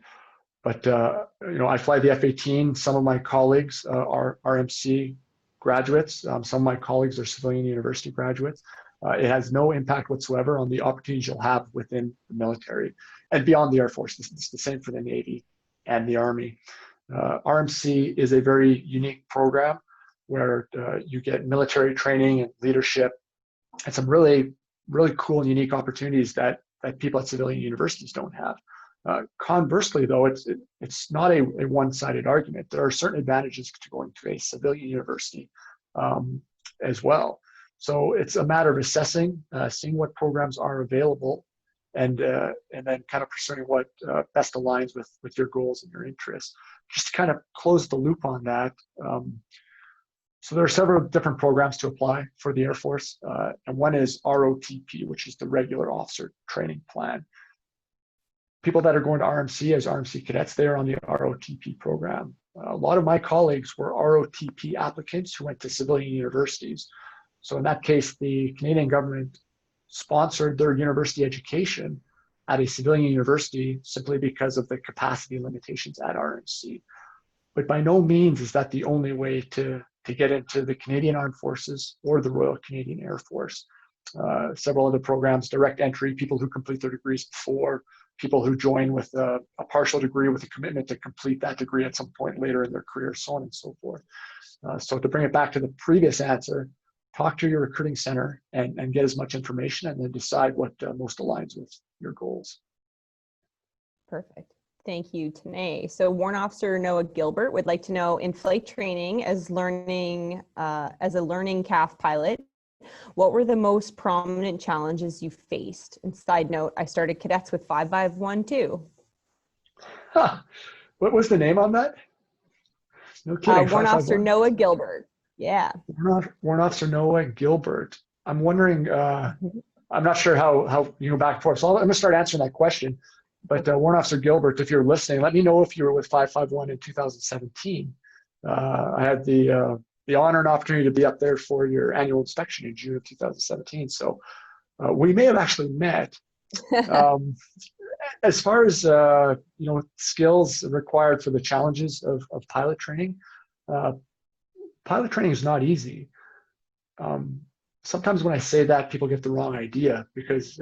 But, I fly the F-18. Some of my colleagues are RMC graduates. Some of my colleagues are civilian university graduates. It has no impact whatsoever on the opportunities you'll have within the military and beyond the Air Force. It's the same for the Navy and the Army. RMC is a very unique program where you get military training and leadership and some really, really cool and unique opportunities that people at civilian universities don't have. Conversely, though, it's not a one-sided argument. There are certain advantages to going to a civilian university as well. So it's a matter of assessing, seeing what programs are available, and then kind of pursuing what best aligns with your goals and your interests. Just to kind of close the loop on that, so there are several different programs to apply for the Air Force, and one is ROTP, which is the Regular Officer Training Plan. People that are going to RMC as RMC cadets, they are on the ROTP program. A lot of my colleagues were ROTP applicants who went to civilian universities. So in that case, the Canadian government sponsored their university education at a civilian university simply because of the capacity limitations at RMC. But by no means is that the only way to get into the Canadian Armed Forces or the Royal Canadian Air Force. Several other programs, direct entry, people who complete their degrees before, people who join with a partial degree with a commitment to complete that degree at some point later in their career, so on and so forth. So to bring it back to the previous answer, talk to your recruiting center and get as much information, and then decide what most aligns with your goals. Perfect. Thank you, Tanae. So Warrant Officer Noah Gilbert would like to know, in flight training as a learning CAF pilot, what were the most prominent challenges you faced? And side note, I started cadets with 551 too. Huh. What was the name on that? No kidding. Warrant Officer 551? Noah Gilbert. Yeah. Warrant Officer Noah Gilbert. I'm wondering, I'm not sure how you go back and forth. So I'm going to start answering that question. But Warrant Officer Gilbert, if you're listening, let me know if you were with 551 in 2017. I had the honor and opportunity to be up there for your annual inspection in June of 2017. So we may have actually met. As far as skills required for the challenges of pilot training is not easy. Sometimes when I say that, people get the wrong idea, because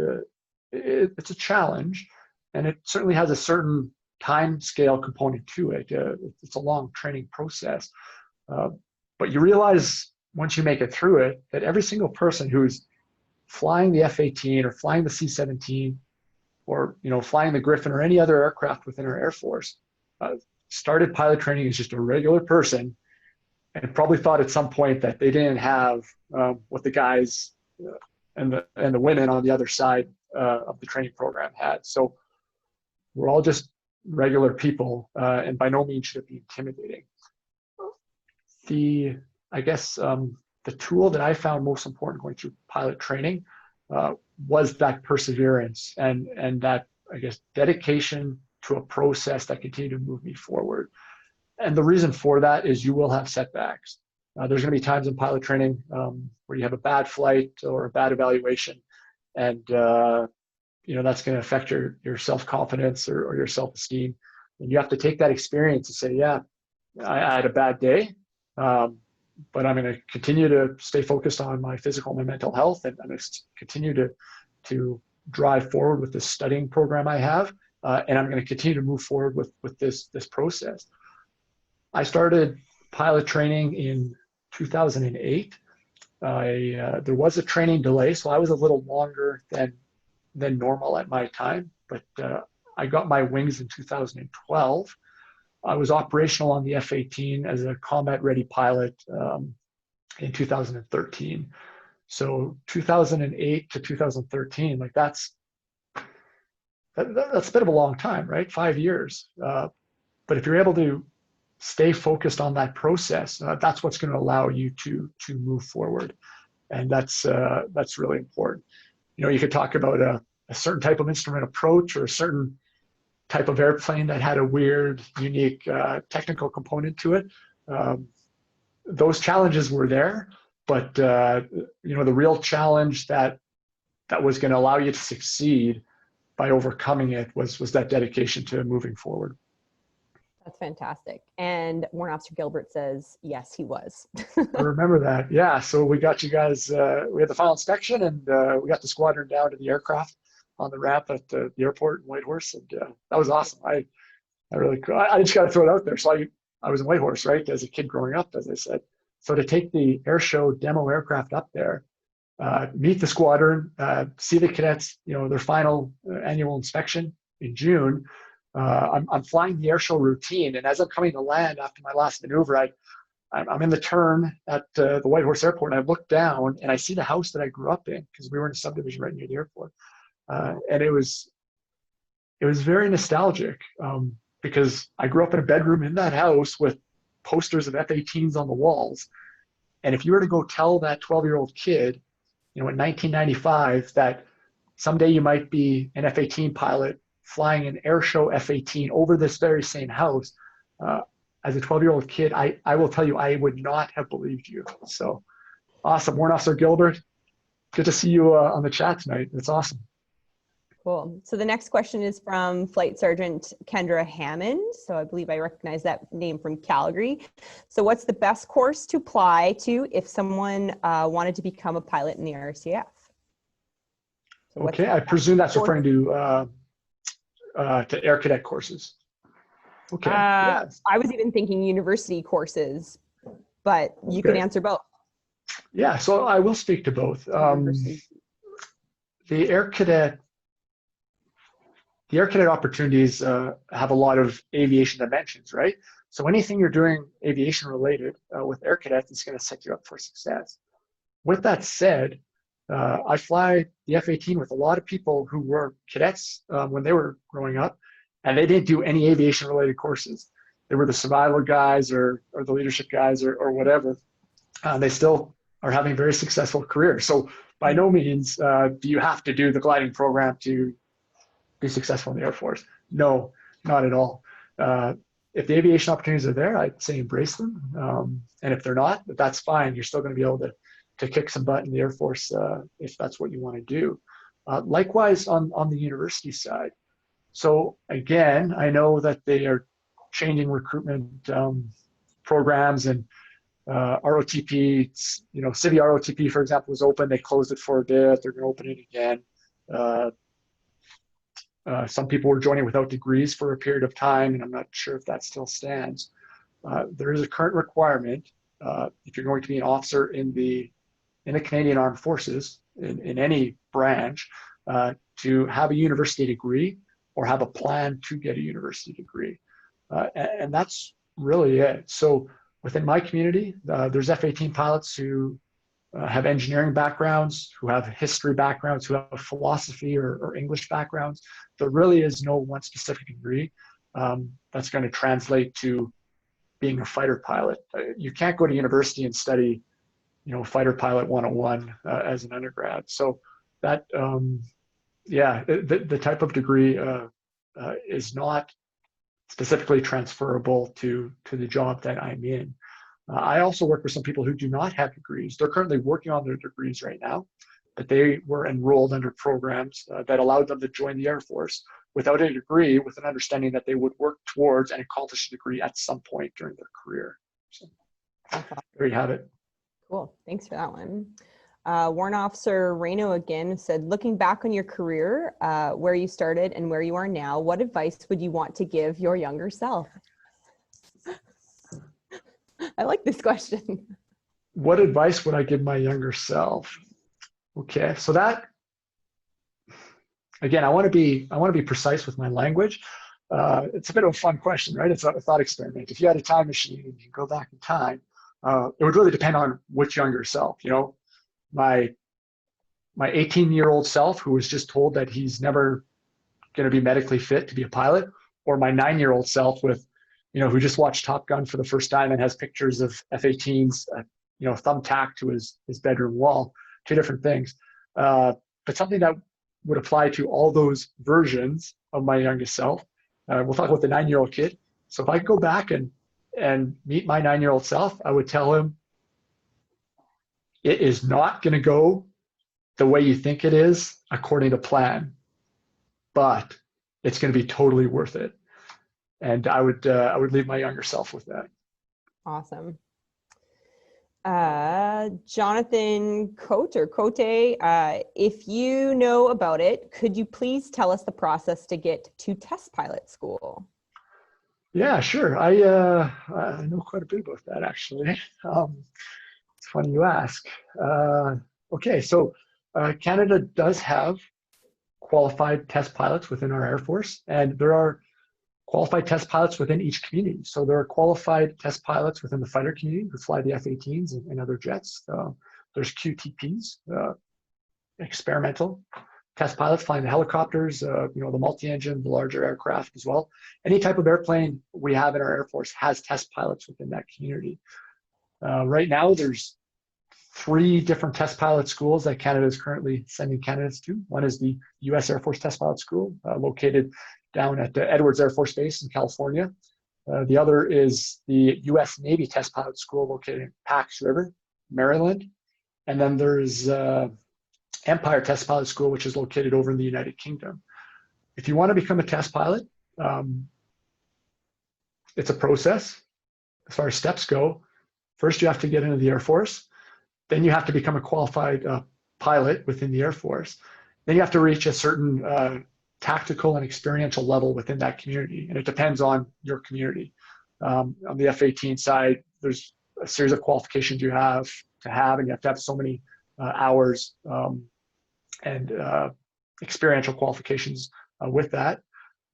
it's a challenge, and it certainly has a certain time scale component to it. It's a long training process, but you realize once you make it through it that every single person who's flying the F-18 or flying the C-17 or flying the Griffin or any other aircraft within our Air Force started pilot training as just a regular person, and probably thought at some point that they didn't have what the guys and the women on the other side of the training program had. So we're all just regular people, and by no means should it be intimidating. The tool that I found most important going through pilot training was that perseverance and that, I guess, dedication to a process that continued to move me forward. And the reason for that is you will have setbacks. There's going to be times in pilot training where you have a bad flight or a bad evaluation, and that's going to affect your self-confidence or your self-esteem. And you have to take that experience and say, yeah, I had a bad day, but I'm going to continue to stay focused on my physical and my mental health, and I'm going to continue to drive forward with this studying program I have, and I'm going to continue to move forward with this process. I started pilot training in 2008. There was a training delay, so I was a little longer than normal at my time, but I got my wings in 2012. I was operational on the F-18 as a combat-ready pilot in 2013. So 2008 to 2013, like that's a bit of a long time, right? 5 years. But if you're able to stay focused on that process, that's what's going to allow you to move forward, and that's really important. You could talk about a certain type of instrument approach or a certain type of airplane that had a weird, unique technical component to it. Those challenges were there, but the real challenge that was going to allow you to succeed by overcoming it was that dedication to moving forward. That's fantastic. And Warrant Officer Gilbert says, yes, he was. I remember that. Yeah. So we got you guys, we had the final inspection, and we got the squadron down to the aircraft on the ramp at the airport in Whitehorse. And that was awesome. I just got to throw it out there. So I was in Whitehorse, right, as a kid growing up, as I said. So to take the air show demo aircraft up there, meet the squadron, see the cadets, their final annual inspection in June. I'm flying the air show routine, and as I'm coming to land after my last maneuver, I'm in the turn at the Whitehorse Airport, and I look down and I see the house that I grew up in, because we were in a subdivision right near the airport, and it was very nostalgic, because I grew up in a bedroom in that house with posters of F-18s on the walls, and if you were to go tell that 12-year-old kid, in 1995, that someday you might be an F-18 pilot flying an air show F-18 over this very same house, as a 12-year-old kid, I will tell you, I would not have believed you. So awesome. Warrant Officer Gilbert, good to see you on the chat tonight. It's awesome. Cool. So the next question is from Flight Sergeant Kendra Hammond. So I believe I recognize that name from Calgary. So what's the best course to apply to if someone wanted to become a pilot in the RCF? So okay, I presume that's referring to air cadet courses. Okay. Yes. I was even thinking university courses, but you can answer both. Yeah, so I will speak to both. The air cadet opportunities have a lot of aviation dimensions, right? So anything you're doing aviation related with air cadets is going to set you up for success. with that said, I fly the F-18 with a lot of people who were cadets when they were growing up, and they didn't do any aviation-related courses. They were the survival guys or the leadership guys or whatever. They still are having very successful careers. So by no means do you have to do the gliding program to be successful in the Air Force. No, not at all. If the aviation opportunities are there, I'd say embrace them. And if they're not, that's fine. You're still going to be able to kick some butt in the Air Force if that's what you want to do. Likewise on the university side. So again, I know that they are changing recruitment programs and ROTP, Civi ROTP, for example, was open. They closed it for a bit. They're going to open it again. Some people were joining without degrees for a period of time, and I'm not sure if that still stands. There is a current requirement if you're going to be an officer in the Canadian Armed Forces, in any branch, to have a university degree or have a plan to get a university degree. And that's really it. So within my community, there's F-18 pilots who have engineering backgrounds, who have history backgrounds, who have philosophy or English backgrounds. There really is no one specific degree that's going to translate to being a fighter pilot. You can't go to university and study, fighter pilot 101 as an undergrad. So that, the type of degree is not specifically transferable to the job that I'm in. I also work with some people who do not have degrees. They're currently working on their degrees right now, but they were enrolled under programs that allowed them to join the Air Force without a degree, with an understanding that they would work towards and accomplish a degree at some point during their career. So there you have it. Cool, thanks for that one. Warrant Officer Reno again said, looking back on your career, where you started and where you are now, what advice would you want to give your younger self? I like this question. What advice would I give my younger self? Okay, so that, again, I want to be precise with my language. It's a bit of a fun question, right? It's a thought experiment. If you had a time machine and you go back in time, it would really depend on which younger self. My 18-year-old self, who was just told that he's never going to be medically fit to be a pilot, or my 9-year-old self with, who just watched Top Gun for the first time and has pictures of F-18s, thumbtacked to his bedroom wall. Two different things, but something that would apply to all those versions of my youngest self. We'll talk about the 9-year-old kid. So if I could go back and meet my 9-year-old self, I would tell him, it is not going to go the way you think it is according to plan, but it's going to be totally worth it. And I would leave my younger self with that. Awesome. Jonathan Cote, if you know about it, could you please tell us the process to get to test pilot school? Yeah, sure. I know quite a bit about that, actually. It's funny you ask. Okay, so Canada does have qualified test pilots within our Air Force, and there are qualified test pilots within each community. So there are qualified test pilots within the fighter community who fly the F-18s and other jets. There's QTPs, experimental test pilots flying the helicopters, the multi-engine, the larger aircraft as well. Any type of airplane we have in our Air Force has test pilots within that community. Right now, there's 3 different test pilot schools that Canada is currently sending candidates to. One is the U.S. Air Force Test Pilot School, located down at Edwards Air Force Base in California. The other is the U.S. Navy Test Pilot School, located in Pax River, Maryland. And then there's Empire Test Pilot School, which is located over in the United Kingdom. If you want to become a test pilot, it's a process. As far as steps go, first you have to get into the Air Force. Then you have to become a qualified pilot within the Air Force. Then you have to reach a certain tactical and experiential level within that community, and it depends on your community. On the F-18 side, there's a series of qualifications you have to have, and you have to have so many hours and experiential qualifications with that.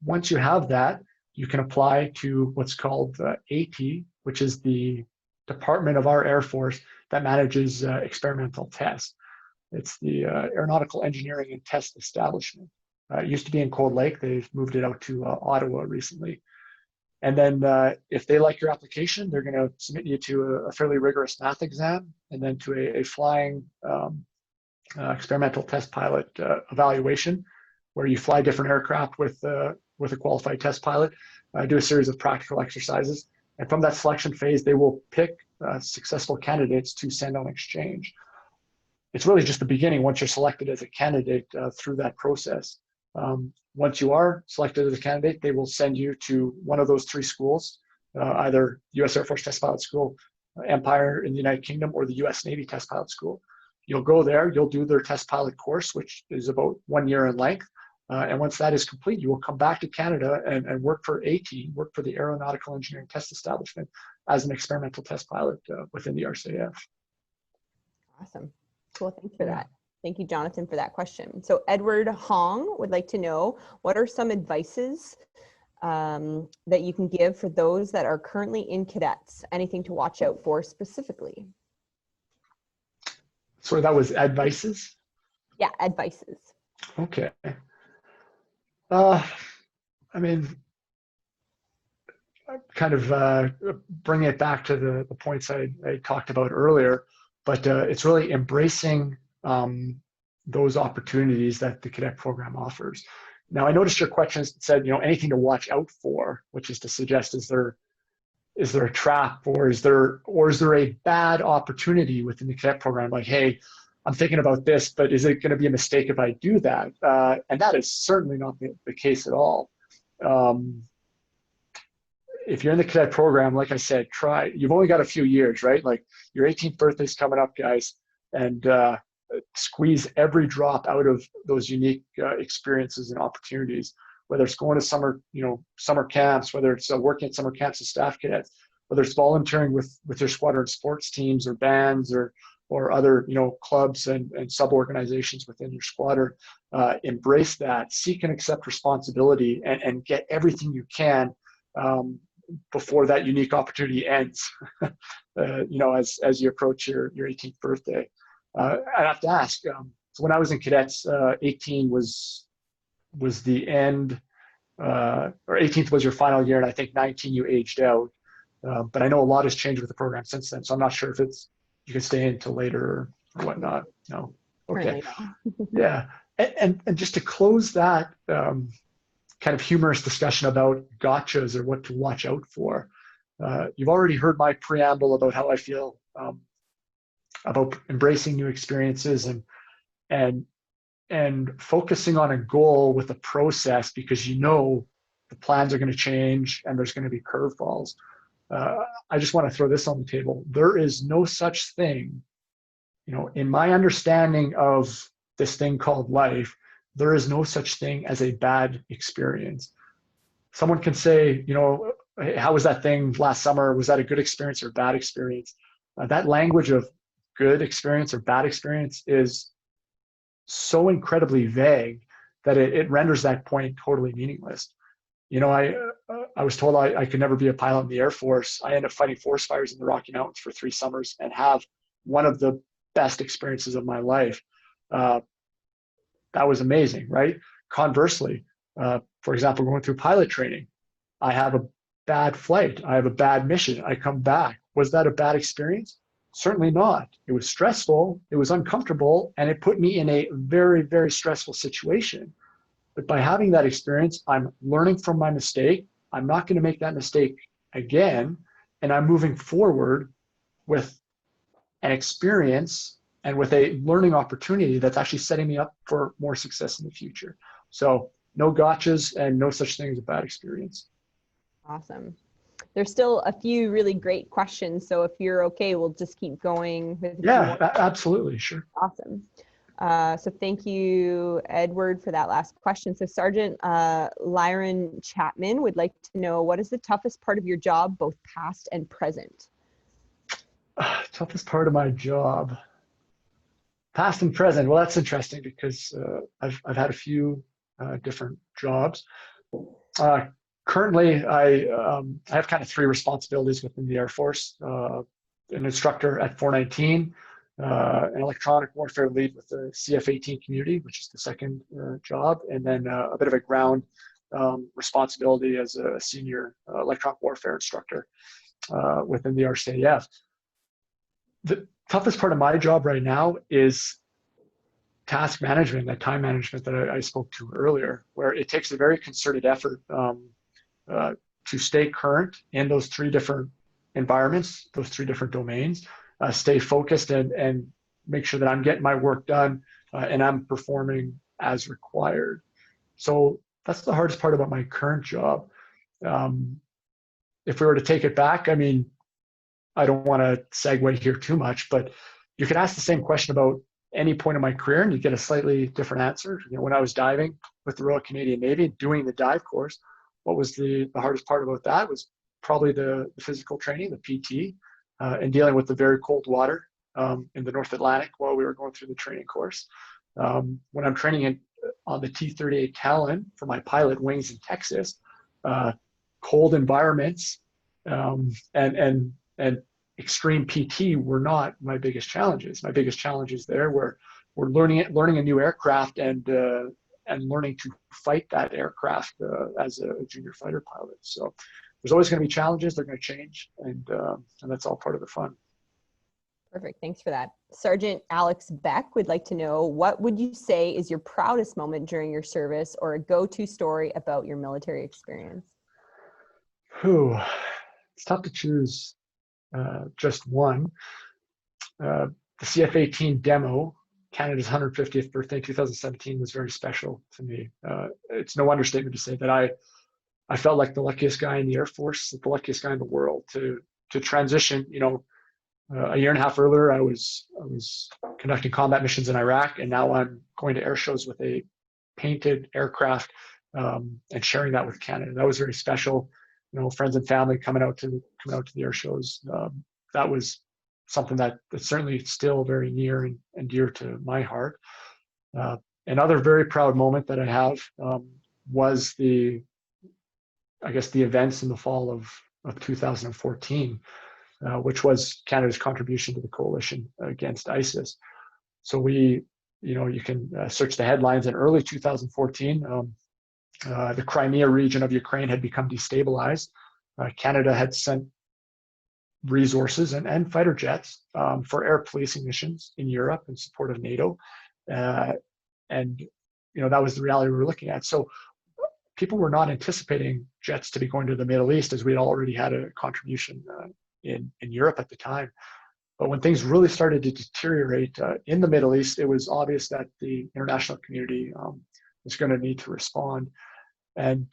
Once you have that, you can apply to what's called AT, which is the department of our Air Force that manages experimental tests. It's the Aeronautical Engineering and Test Establishment. It used to be in Cold Lake. They've moved it out to Ottawa recently. And then if they like your application, they're going to submit you to a fairly rigorous math exam, and then to a flying experimental test pilot evaluation, where you fly different aircraft with a qualified test pilot, do a series of practical exercises. And from that selection phase, they will pick successful candidates to send on exchange. It's really just the beginning once you're selected as a candidate through that process. Once you are selected as a candidate, they will send you to one of those 3 schools, either U.S. Air Force Test Pilot School, Empire in the United Kingdom, or the U.S. Navy Test Pilot School. You'll go there, you'll do their test pilot course, which is about 1 year in length. And once that is complete, you will come back to Canada and work for AT, work for the Aeronautical Engineering Test Establishment as an experimental test pilot within the RCAF. Awesome. Cool. Thanks for that. Thank you, Jonathan, for that question. So Edward Hong would like to know, what are some advices that you can give for those that are currently in cadets? Anything to watch out for specifically? So that was advices? Yeah, advices. Okay. I mean, kind of bring it back to the points I talked about earlier, but it's really embracing those opportunities that the cadet program offers. Now, I noticed your question said, anything to watch out for, which is to suggest, is there a trap, or is there a bad opportunity within the cadet program? Like, hey, I'm thinking about this, but is it going to be a mistake if I do that? And that is certainly not the case at all. If you're in the cadet program, like I said, you've only got a few years, right? Like, your 18th birthday's coming up, guys, and squeeze every drop out of those unique experiences and opportunities, whether it's going to summer camps, whether it's working at summer camps as staff cadets, whether it's volunteering with your squadron sports teams or bands or other clubs and sub-organizations within your squadron. Embrace that, seek and accept responsibility, and get everything you can before that unique opportunity ends. As you approach your 18th birthday. I have to ask, so when I was in cadets, 18 was the end, or 18th was your final year, and I think 19 you aged out. But I know a lot has changed with the program since then, so I'm not sure if you can stay until later or whatnot. No. Okay. Yeah. And just to close that kind of humorous discussion about gotchas or what to watch out for, you've already heard my preamble about how I feel about embracing new experiences and focusing on a goal with a process, because the plans are going to change and there's going to be curveballs. I just want to throw this on the table. There is no such thing, in my understanding of this thing called life, there is no such thing as a bad experience. Someone can say, hey, how was that thing last summer? Was that a good experience or bad experience? That language of good experience or bad experience is so incredibly vague that it renders that point totally meaningless. I was told I could never be a pilot in the Air Force. I ended up fighting forest fires in the Rocky Mountains for 3 summers and have one of the best experiences of my life. That was amazing, right? Conversely, for example, going through pilot training, I have a bad flight. I have a bad mission. I come back. Was that a bad experience? Certainly not. It was stressful. It was uncomfortable, and it put me in a very, very stressful situation. But by having that experience, I'm learning from my mistake. I'm not going to make that mistake again. And I'm moving forward with an experience and with a learning opportunity that's actually setting me up for more success in the future. So no gotchas and no such thing as a bad experience. Awesome. There's still a few really great questions. So if you're okay, we'll just keep going. Yeah, absolutely. Sure. Awesome. So thank you, Edward, for that last question. So Sergeant Lyron Chapman would like to know, what is the toughest part of your job, both past and present? Toughest part of my job, past and present. Well, that's interesting because I've had a few different jobs. Currently, I have kind of 3 responsibilities within the Air Force. an instructor at 419, an electronic warfare lead with the CF-18 community, which is the second job, and then a bit of a ground responsibility as a senior electronic warfare instructor within the RCAF. The toughest part of my job right now is task management, that time management that I spoke to earlier, where it takes a very concerted effort to stay current in those three different environments, those three different domains, stay focused and make sure that I'm getting my work done and I'm performing as required. So that's the hardest part about my current job. If we were to take it back, I mean, I don't want to segue here too much, but you could ask the same question about any point in my career and you get a slightly different answer. You know, when I was diving with the Royal Canadian Navy, doing the dive course, what was the hardest part about that was probably the physical training, the PT, and dealing with the very cold water in the North Atlantic while we were going through the training course. When I'm training on the T-38 Talon for my pilot wings in Texas, cold environments and extreme PT were not my biggest challenges. My biggest challenges there were learning a new aircraft and learning to fight that aircraft as a junior fighter pilot. So there's always going to be challenges. They're going to change, and that's all part of the fun. Perfect. Thanks for that. Sergeant Alex Beck would like to know, what would you say is your proudest moment during your service or a go-to story about your military experience? It's tough to choose just one. The CF-18 demo, Canada's 150th birthday, 2017, was very special to me. It's no understatement to say that I felt like the luckiest guy in the Air Force, the luckiest guy in the world to transition. You know, a year and a half earlier, I was conducting combat missions in Iraq, and now I'm going to air shows with a painted aircraft and sharing that with Canada. That was very special. You know, friends and family coming out to the air shows. That was something that's certainly still very near and dear to my heart. Another very proud moment that I have was the events in the fall of 2014, which was Canada's contribution to the coalition against ISIS. So you can search the headlines in early 2014. The Crimea region of Ukraine had become destabilized. Canada had sent resources and fighter jets for air policing missions in Europe in support of NATO. And that was the reality we were looking at. So people were not anticipating jets to be going to the Middle East, as we had already had a contribution in Europe at the time. But when things really started to deteriorate in the Middle East, it was obvious that the international community was going to need to respond. And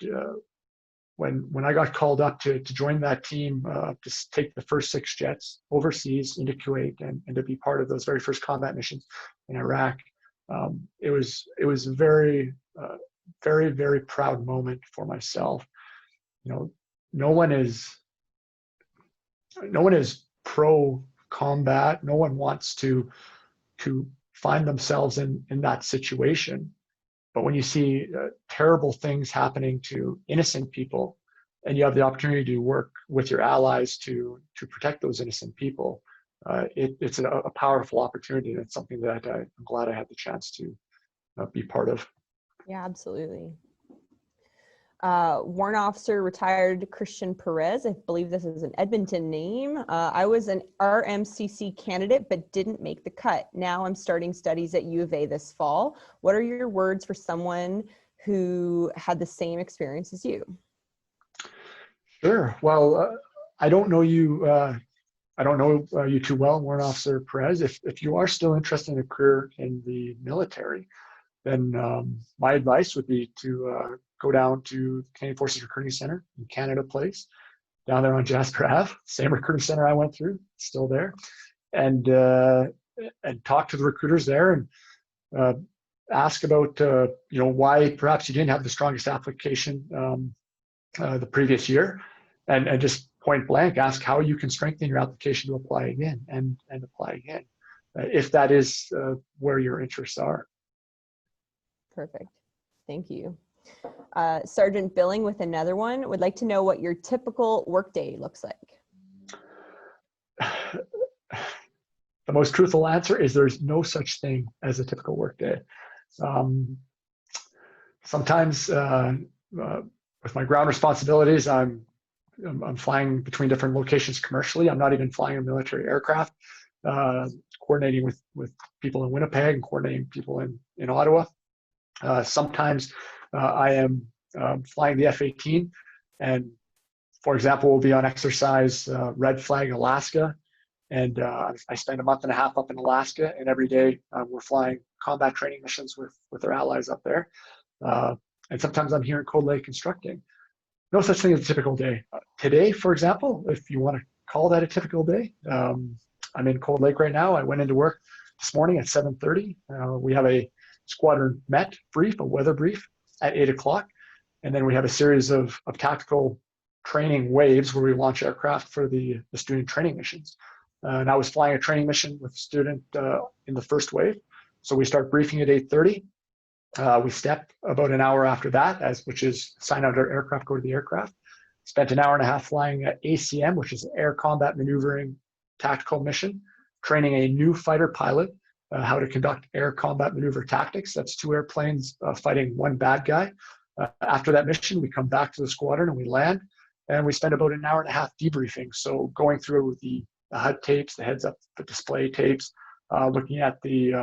when I got called up to join that team, to take the first 6 jets overseas into Kuwait and to be part of those very first combat missions in Iraq, it was a very, very proud moment for myself. No one is pro combat. No one wants to find themselves in that situation. But when you see terrible things happening to innocent people, and you have the opportunity to work with your allies to protect those innocent people, it's a powerful opportunity. And it's something that I'm glad I had the chance to be part of. Yeah, absolutely. Warrant Officer Retired Christian Perez, I believe this is an Edmonton name. I was an RMCC candidate but didn't make the cut. Now I'm starting studies at U of A this fall. What are your words for someone who had the same experience as you? Sure. Well, I don't know you. I don't know you too well, Warrant Officer Perez. If you are still interested in a career in the military, then my advice would be to go down to Canadian Forces Recruiting Center in Canada Place, down there on Jasper Ave, same recruiting center I went through, still there, and talk to the recruiters there and ask about why perhaps you didn't have the strongest application the previous year, and just point blank ask how you can strengthen your application to apply again and apply again, if that is where your interests are. Perfect. Thank you. Sergeant Billing with another one would like to know what your typical workday looks like. the most truthful answer is there's no such thing as a typical workday. Sometimes with my ground responsibilities, I'm flying between different locations commercially. I'm not even flying a military aircraft, coordinating with people in Winnipeg and coordinating people in Ottawa. Sometimes I am flying the F-18, and for example, we'll be on exercise Red Flag Alaska, and I spend a month and a half up in Alaska, and every day we're flying combat training missions with our allies up there. And sometimes I'm here in Cold Lake instructing. No such thing as a typical day. Today, for example, if you want to call that a typical day, I'm in Cold Lake right now. I went into work this morning at 7:30. We have a squadron met brief, a weather brief at 8 o'clock. And then we have a series of tactical training waves where we launch aircraft for the student training missions. And I was flying a training mission with a student in the first wave. So we start briefing at 8:30. We step about an hour after that, which is sign out our aircraft, go to the aircraft. Spent an hour and a half flying at ACM, which is Air Combat Maneuvering Tactical Mission, training a new fighter pilot how to conduct air combat maneuver tactics. That's 2 airplanes fighting 1 bad guy. After that mission, we come back to the squadron and we land, and we spend about an hour and a half debriefing. So going through the HUD tapes, the heads-up display tapes, looking at the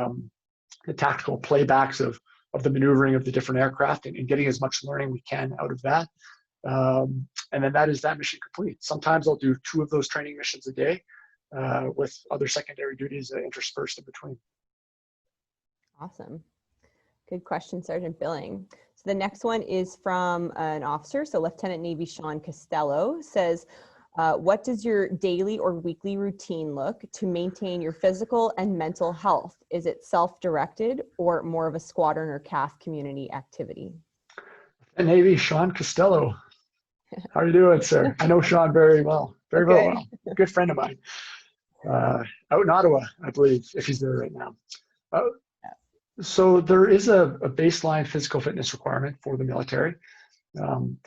tactical playbacks of the maneuvering of the different aircraft and getting as much learning we can out of that. And then that is that mission complete. Sometimes I'll do 2 of those training missions a day with other secondary duties interspersed in between. Awesome. Good question, Sergeant Billing. So the next one is from an officer. So Lieutenant Navy Sean Costello says, what does your daily or weekly routine look to maintain your physical and mental health? Is it self-directed or more of a squadron or CAF community activity? Navy Sean Costello. How are you doing, sir? I know Sean very well. Very well. Good friend of mine. Out in Ottawa, I believe, if he's there right now. So there is a baseline physical fitness requirement for the military. They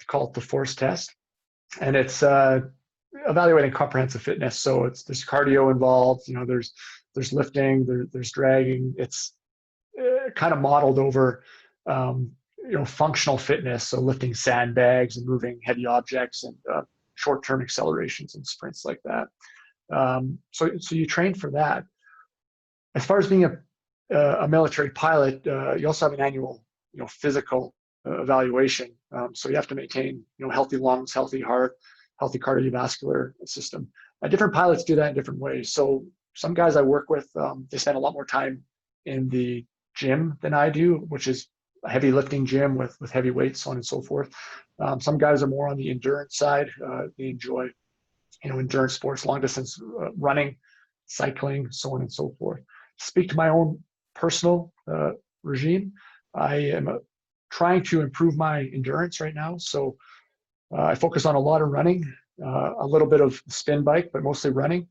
call it the force test. And it's evaluating comprehensive fitness. So there's cardio involved, there's lifting, there's dragging. It's kind of modeled over functional fitness, so lifting sandbags and moving heavy objects and short-term accelerations and sprints like that. So you train for that. As far as being a military pilot, you also have an annual physical evaluation. So you have to maintain healthy lungs, healthy heart, healthy cardiovascular system. Different pilots do that in different ways. So some guys I work with, they spend a lot more time in the gym than I do, which is a heavy lifting gym with heavy weights, so on and so forth. Some guys are more on the endurance side. They enjoy endurance sports, long distance running, cycling, so on and so forth. To speak to my own personal regime, I am trying to improve my endurance right now. So I focus on a lot of running, a little bit of spin bike, but mostly running.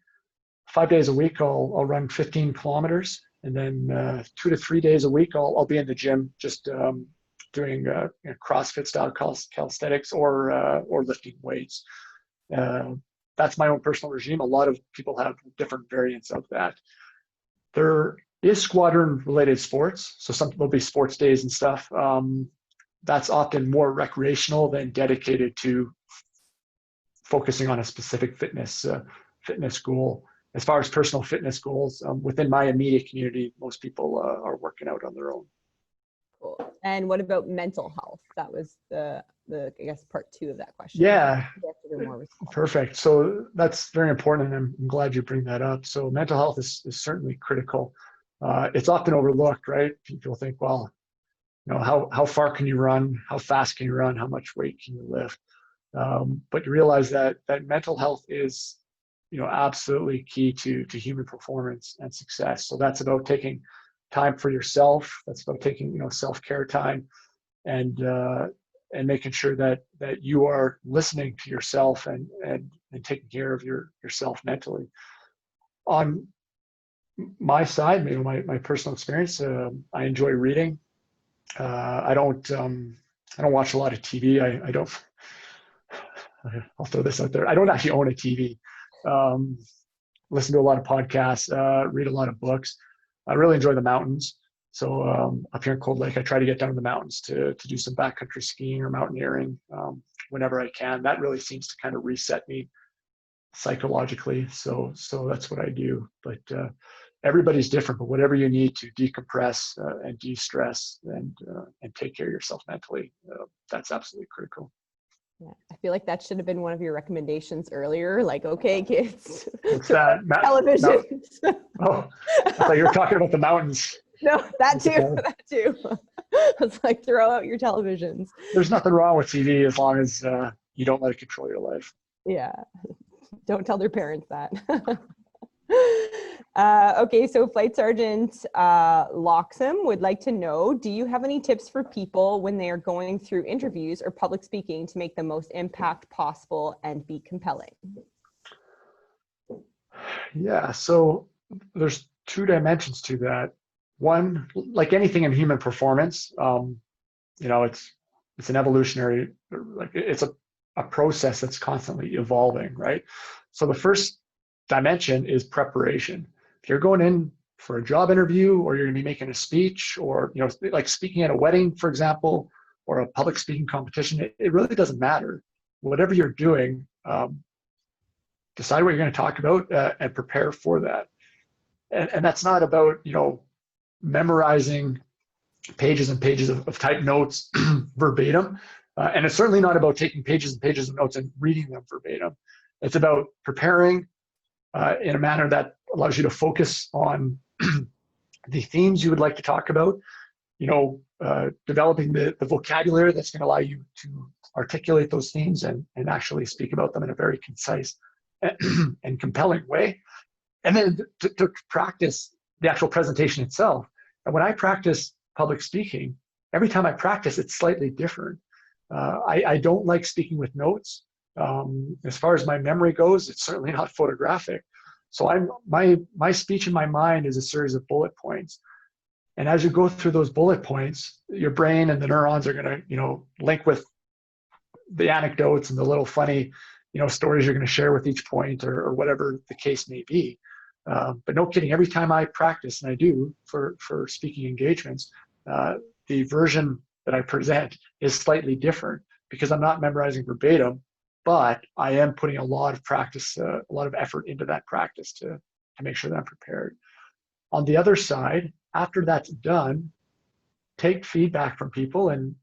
5 days a week, I'll run 15 kilometers. And then 2 to 3 days a week, I'll be in the gym just doing CrossFit style calisthenics or lifting weights. That's my own personal regime. A lot of people have different variants of that. There is squadron related sports. So there'll be sports days and stuff. That's often more recreational than dedicated to focusing on a specific fitness goal. As far as personal fitness goals, within my immediate community, most people are working out on their own. Cool. And what about mental health? That was the I guess part 2 of that question. Yeah, perfect. So that's very important, and I'm glad you bring that up. So mental health is certainly critical. It's often overlooked, right? People think, well, how far can you run? How fast can you run? How much weight can you lift? But you realize that mental health is absolutely key to human performance and success. So that's about taking time for yourself. That's about taking self-care time and making sure that you are listening to yourself and taking care of yourself mentally. On my side, my personal experience, I enjoy reading. I don't watch a lot of TV. I don't. I'll throw this out there. I don't actually own a TV. listen to a lot of podcasts, read a lot of books. I really enjoy the mountains. So up here in Cold Lake, I try to get down to the mountains to do some backcountry skiing or mountaineering whenever I can. That really seems to kind of reset me psychologically. So that's what I do. But everybody's different. But whatever you need to decompress and de-stress and take care of yourself mentally, that's absolutely critical. Yeah, I feel like that should have been one of your recommendations earlier. Like, okay, kids, what's that? Television. Oh, I thought you were talking about the mountains. No, that too. That too. It's like, throw out your televisions. There's nothing wrong with TV as long as you don't let it control your life. Yeah. Don't tell their parents that. Okay, so Flight Sergeant Loxham would like to know, do you have any tips for people when they are going through interviews or public speaking to make the most impact possible and be compelling? Yeah, so there's two dimensions to that. One, like anything in human performance, it's an evolutionary, like it's a process that's constantly evolving, right? So the first dimension is preparation. If you're going in for a job interview, or you're going to be making a speech, or like speaking at a wedding, for example, or a public speaking competition, it really doesn't matter. Whatever you're doing, decide what you're going to talk about and prepare for that. And that's not about memorizing pages and pages of typed notes verbatim. And it's certainly not about taking pages and pages of notes and reading them verbatim. It's about preparing in a manner that allows you to focus on the themes you would like to talk about, developing the vocabulary that's going to allow you to articulate those themes and actually speak about them in a very concise and compelling way. And then to practice the actual presentation itself. And when I practice public speaking, every time I practice, it's slightly different. I don't like speaking with notes. As far as my memory goes, it's certainly not photographic. So my speech in my mind is a series of bullet points. And as you go through those bullet points, your brain and the neurons are going to, link with the anecdotes and the little funny, stories you're going to share with each point, or whatever the case may be. But no kidding, every time I practice, and I do for speaking engagements, the version that I present is slightly different because I'm not memorizing verbatim, but I am putting a lot of practice, a lot of effort into that practice to make sure that I'm prepared. On the other side, after that's done, take feedback from people and,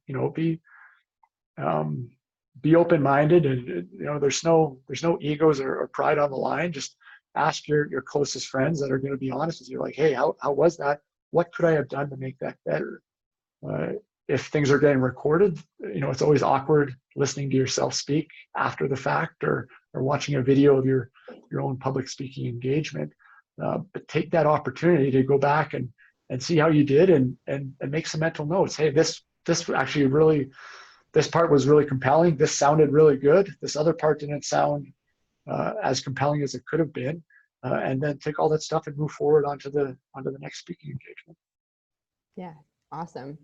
be open-minded, and there's no egos or pride on the line. Just ask your closest friends that are going to be honest with you, like, hey, how was that? What could I have done to make that better? If things are getting recorded, it's always awkward listening to yourself speak after the fact, or watching a video of your own public speaking engagement. But take that opportunity to go back and see how you did, and make some mental notes. Hey, this actually really, this part was really compelling. This sounded really good. This other part didn't sound as compelling as it could have been. And then take all that stuff and move forward onto the next speaking engagement. Yeah, awesome.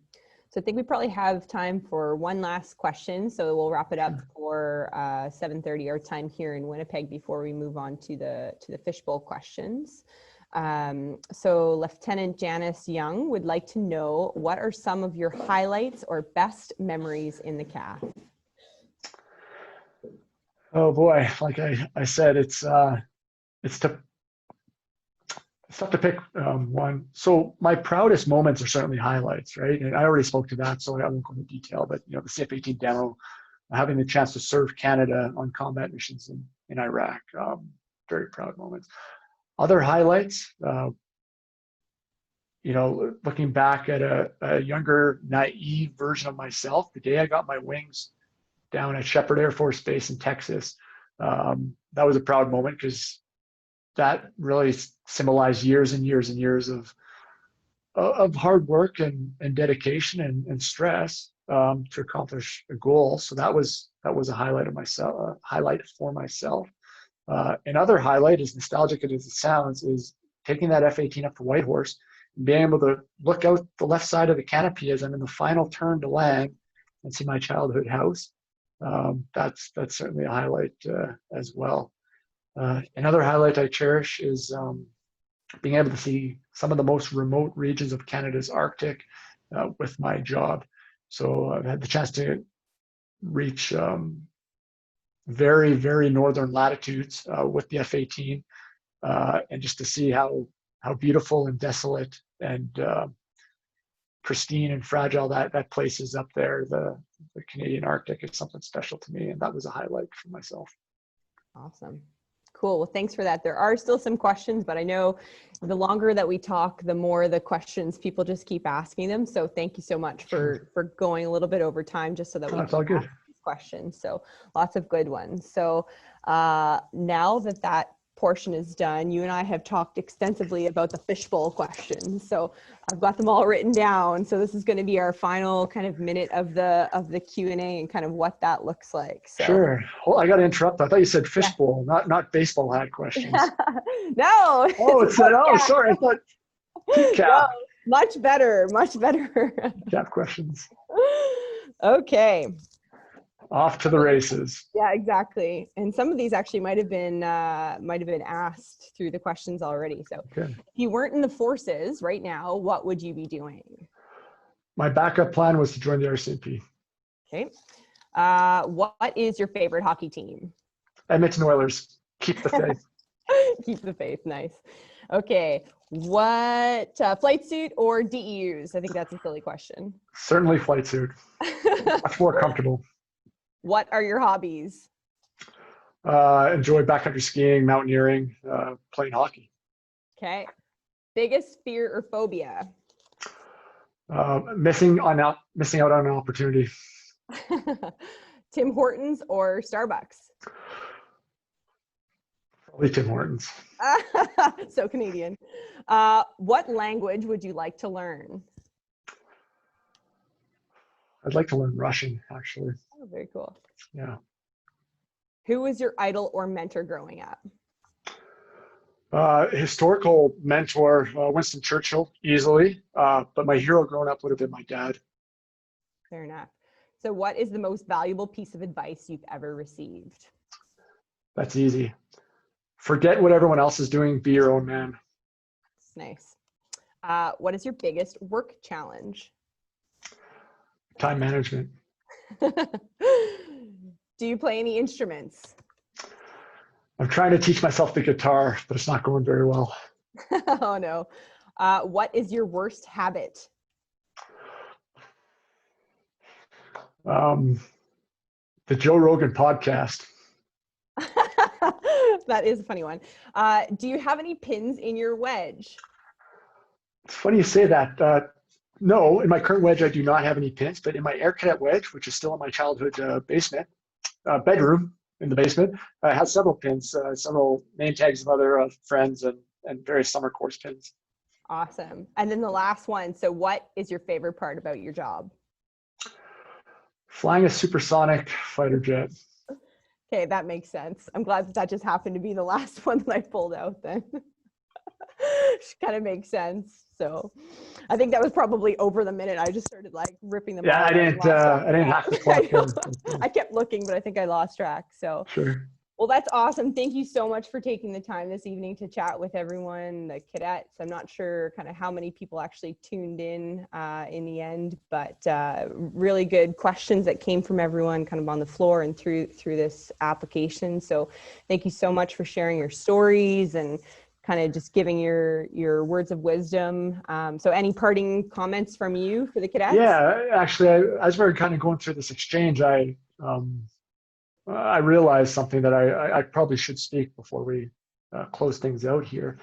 So I think we probably have time for one last question. So we'll wrap it up for 7:30 our time here in Winnipeg before we move on to the fishbowl questions. So Lieutenant Janice Young would like to know, what are some of your highlights or best memories in the CAF? Oh boy, like I said, it's tough to pick one. So my proudest moments are certainly highlights, right? And I already spoke to that, so I won't go into detail, but the CF-18 demo, having the chance to serve Canada on combat missions in Iraq, very proud moments. Other highlights, looking back at a younger, naive version of myself, the day I got my wings down at Shepherd Air Force Base in Texas, that was a proud moment because that really symbolized years and years and years of hard work and dedication and stress to accomplish a goal. So that was a highlight of myself, highlight for myself. Another highlight, as nostalgic as it sounds, is taking that F-18 up to Whitehorse and being able to look out the left side of the canopy as I'm in the final turn to land and see my childhood house. That's certainly a highlight as well. Another highlight I cherish is being able to see some of the most remote regions of Canada's Arctic with my job. So I've had the chance to reach very, very northern latitudes with the F-18, and just to see how beautiful and desolate and pristine and fragile that place is up there. The Canadian Arctic is something special to me, and that was a highlight for myself. Awesome. Cool. Well, thanks for that. There are still some questions, but I know the longer that we talk, the more the questions people just keep asking them. So thank you so much for going a little bit over time, just so that we That's all good. ask these questions. So lots of good ones. So now that portion is done, you and I have talked extensively about the fishbowl questions. So I've got them all written down. So this is going to be our final kind of minute of the Q&A and kind of what that looks like. So. Sure. Well, I got to interrupt. I thought you said fishbowl, not baseball hat questions. No. Oh, it said, oh, sorry. I thought cap. No, much better. Cap questions. Okay. Off to the races. Yeah, exactly. And some of these actually might have been asked through the questions already. So okay. If you weren't in the forces right now, what would you be doing? My backup plan was to join the RCMP. Okay. What is your favorite hockey team? Edmonton Oilers. Keep the faith. Keep the faith. Nice. Okay. What flight suit or DEUs? I think that's a silly question. Certainly flight suit. Much more comfortable. What are your hobbies? Enjoy backcountry skiing, mountaineering, playing hockey. Okay. Biggest fear or phobia? Missing out on an opportunity. Tim Hortons or Starbucks? Probably Tim Hortons. So Canadian. What language would you like to learn? I'd like to learn Russian, actually. Oh, very cool. Yeah. Who was your idol or mentor growing up? Historical mentor, Winston Churchill, easily. But my hero growing up would have been my dad. Fair enough. So what is the most valuable piece of advice you've ever received? That's easy. Forget what everyone else is doing. Be your own man. Nice. What is your biggest work challenge? Time management. Do you play any instruments? I'm trying to teach myself the guitar, but it's not going very well. Oh no. What is your worst habit? The Joe Rogan podcast. That is a funny one. Do you have any pins in your wedge? It's funny you say that. No, in my current wedge, I do not have any pins, but in my Air Cadet wedge, which is still in my childhood bedroom in the basement, I have several pins, several name tags of other friends and various summer course pins. Awesome. And then the last one. So what is your favorite part about your job? Flying a supersonic fighter jet. Okay, that makes sense. I'm glad that just happened to be the last one that I pulled out then. Kind of makes sense. So I think that was probably over the minute. I just started like ripping them. Yeah, I didn't have to clock in. I kept looking, but I think I lost track. So sure. Well, that's awesome. Thank you so much for taking the time this evening to chat with everyone, the cadets. I'm not sure kind of how many people actually tuned in the end, but really good questions that came from everyone kind of on the floor and through this application. So thank you so much for sharing your stories and kind of just giving your words of wisdom. So any parting comments from you for the cadets? Yeah, actually, as we were kind of going through this exchange, I realized something that I probably should speak before we close things out here.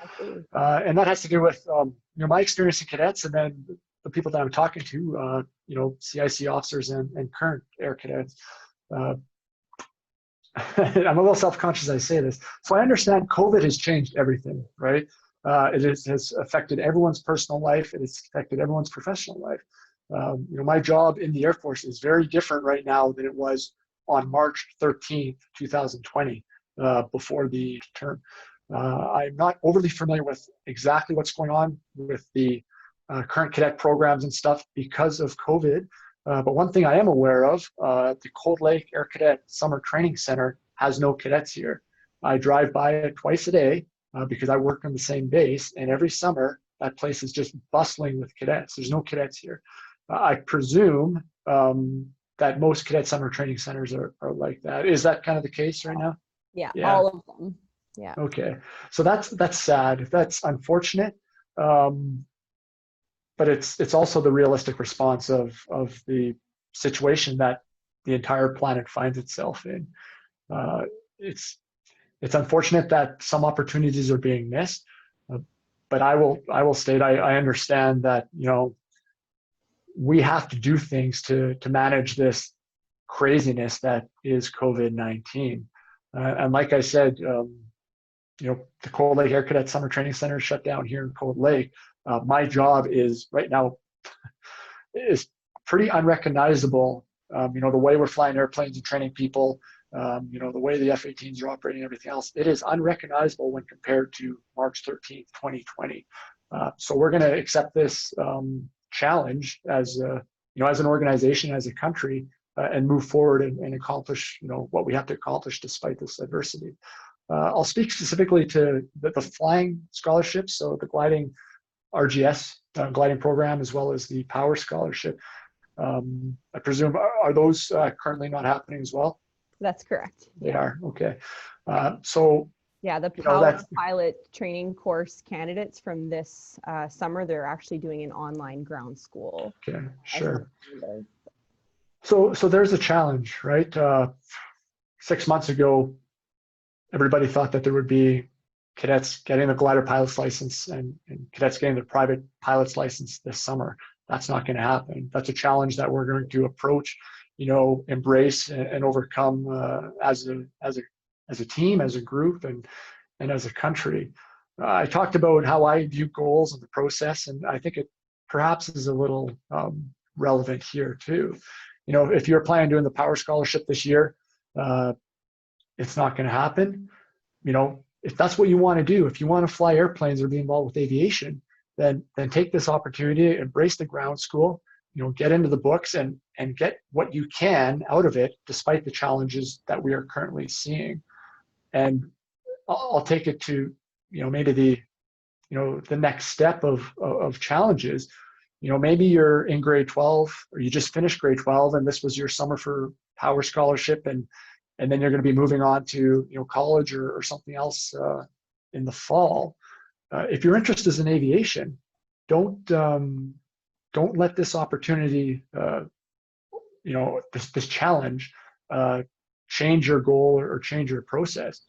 And that has to do with my experience in cadets, and then the people that I'm talking to, CIC officers and current Air Cadets. I'm a little self-conscious as I say this. So I understand COVID has changed everything, right? It has affected everyone's personal life. It has affected everyone's professional life. My job in the Air Force is very different right now than it was on March 13th, 2020, before the term. I'm not overly familiar with exactly what's going on with the current cadet programs and stuff because of COVID. But one thing I am aware of, the Cold Lake Air Cadet Summer Training Center has no cadets here. I drive by it twice a day because I work on the same base, and every summer that place is just bustling with cadets. There's no cadets here. I presume that most cadet summer training centers are like that. Is that kind of the case right now? Yeah, all of them. Yeah. Okay, so that's sad. That's unfortunate, but it's also the realistic response of the situation that the entire planet finds itself in. It's unfortunate that some opportunities are being missed, but I will state I understand that, you know, we have to do things to manage this craziness that is COVID-19. And like I said, you know, the Cold Lake Air Cadet Summer Training Center is shut down here in Cold Lake. My job is right now is pretty unrecognizable. You know, the way we're flying airplanes and training people, you know, the way the F-18s are operating, everything else, it is unrecognizable when compared to March 13th, 2020. So we're going to accept this challenge as you know, as an organization, as a country, and move forward and accomplish, you know, what we have to accomplish despite this adversity. I'll speak specifically to the flying scholarships, so the gliding RGS gliding program, as well as the power scholarship. I presume, are those currently not happening as well? That's correct. They are, okay. So yeah, the power pilot training course candidates from this summer, they're actually doing an online ground school. Okay, sure. So there's a challenge, right? 6 months ago, everybody thought that there would be cadets getting the glider pilot's license and cadets getting their private pilot's license this summer. That's not going to happen. That's a challenge that we're going to approach, you know, embrace and overcome as a team, as a group, and as a country. I talked about how I view goals and the process, and I think it perhaps is a little relevant here too. You know, if you're planning on doing the power scholarship this year, it's not going to happen. You know, if that's what you want to do, if you want to fly airplanes or be involved with aviation, then take this opportunity, embrace the ground school, you know, get into the books and get what you can out of it, despite the challenges that we are currently seeing. And I'll take it to, you know, maybe the next step of challenges. You know, maybe you're in grade 12 or you just finished grade 12 and this was your summer for power scholarship, and then you're going to be moving on to, you know, college or something else in the fall. If your interest is in aviation, don't let this opportunity, you know, this challenge change your goal or change your process.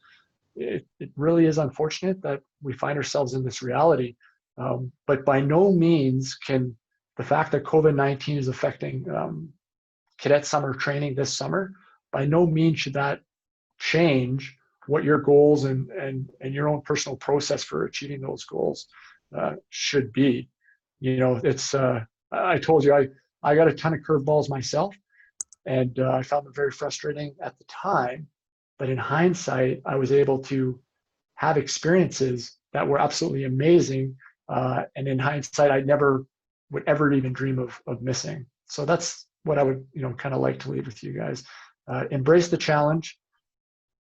It really is unfortunate that we find ourselves in this reality, but by no means can the fact that COVID-19 is affecting cadet summer training this summer, by no means should that change what your goals and your own personal process for achieving those goals should be. You know, it's I told you I got a ton of curveballs myself, and I found them very frustrating at the time. But in hindsight, I was able to have experiences that were absolutely amazing, and in hindsight, I never would ever even dream of missing. So that's what I would, you know, kind of like to leave with you guys. Embrace the challenge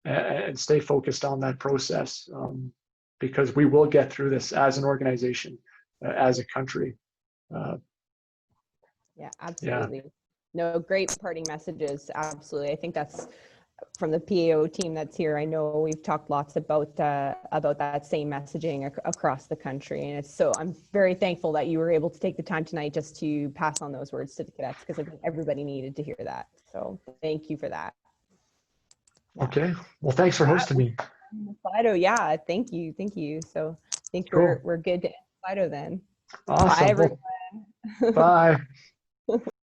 and stay focused on that process, because we will get through this as an organization, as a country. Yeah, absolutely. Yeah. No, great parting messages. Absolutely. I think that's from the PAO team that's here. I know we've talked lots about that same messaging across the country. And so I'm very thankful that you were able to take the time tonight just to pass on those words to the cadets, because I think everybody needed to hear that. So thank you for that. Yeah. Okay. Well, thanks for hosting me. Slido, yeah, thank you. Thank you. So I think cool. we're good to end Slido then. Awesome. Bye, everyone. Bye.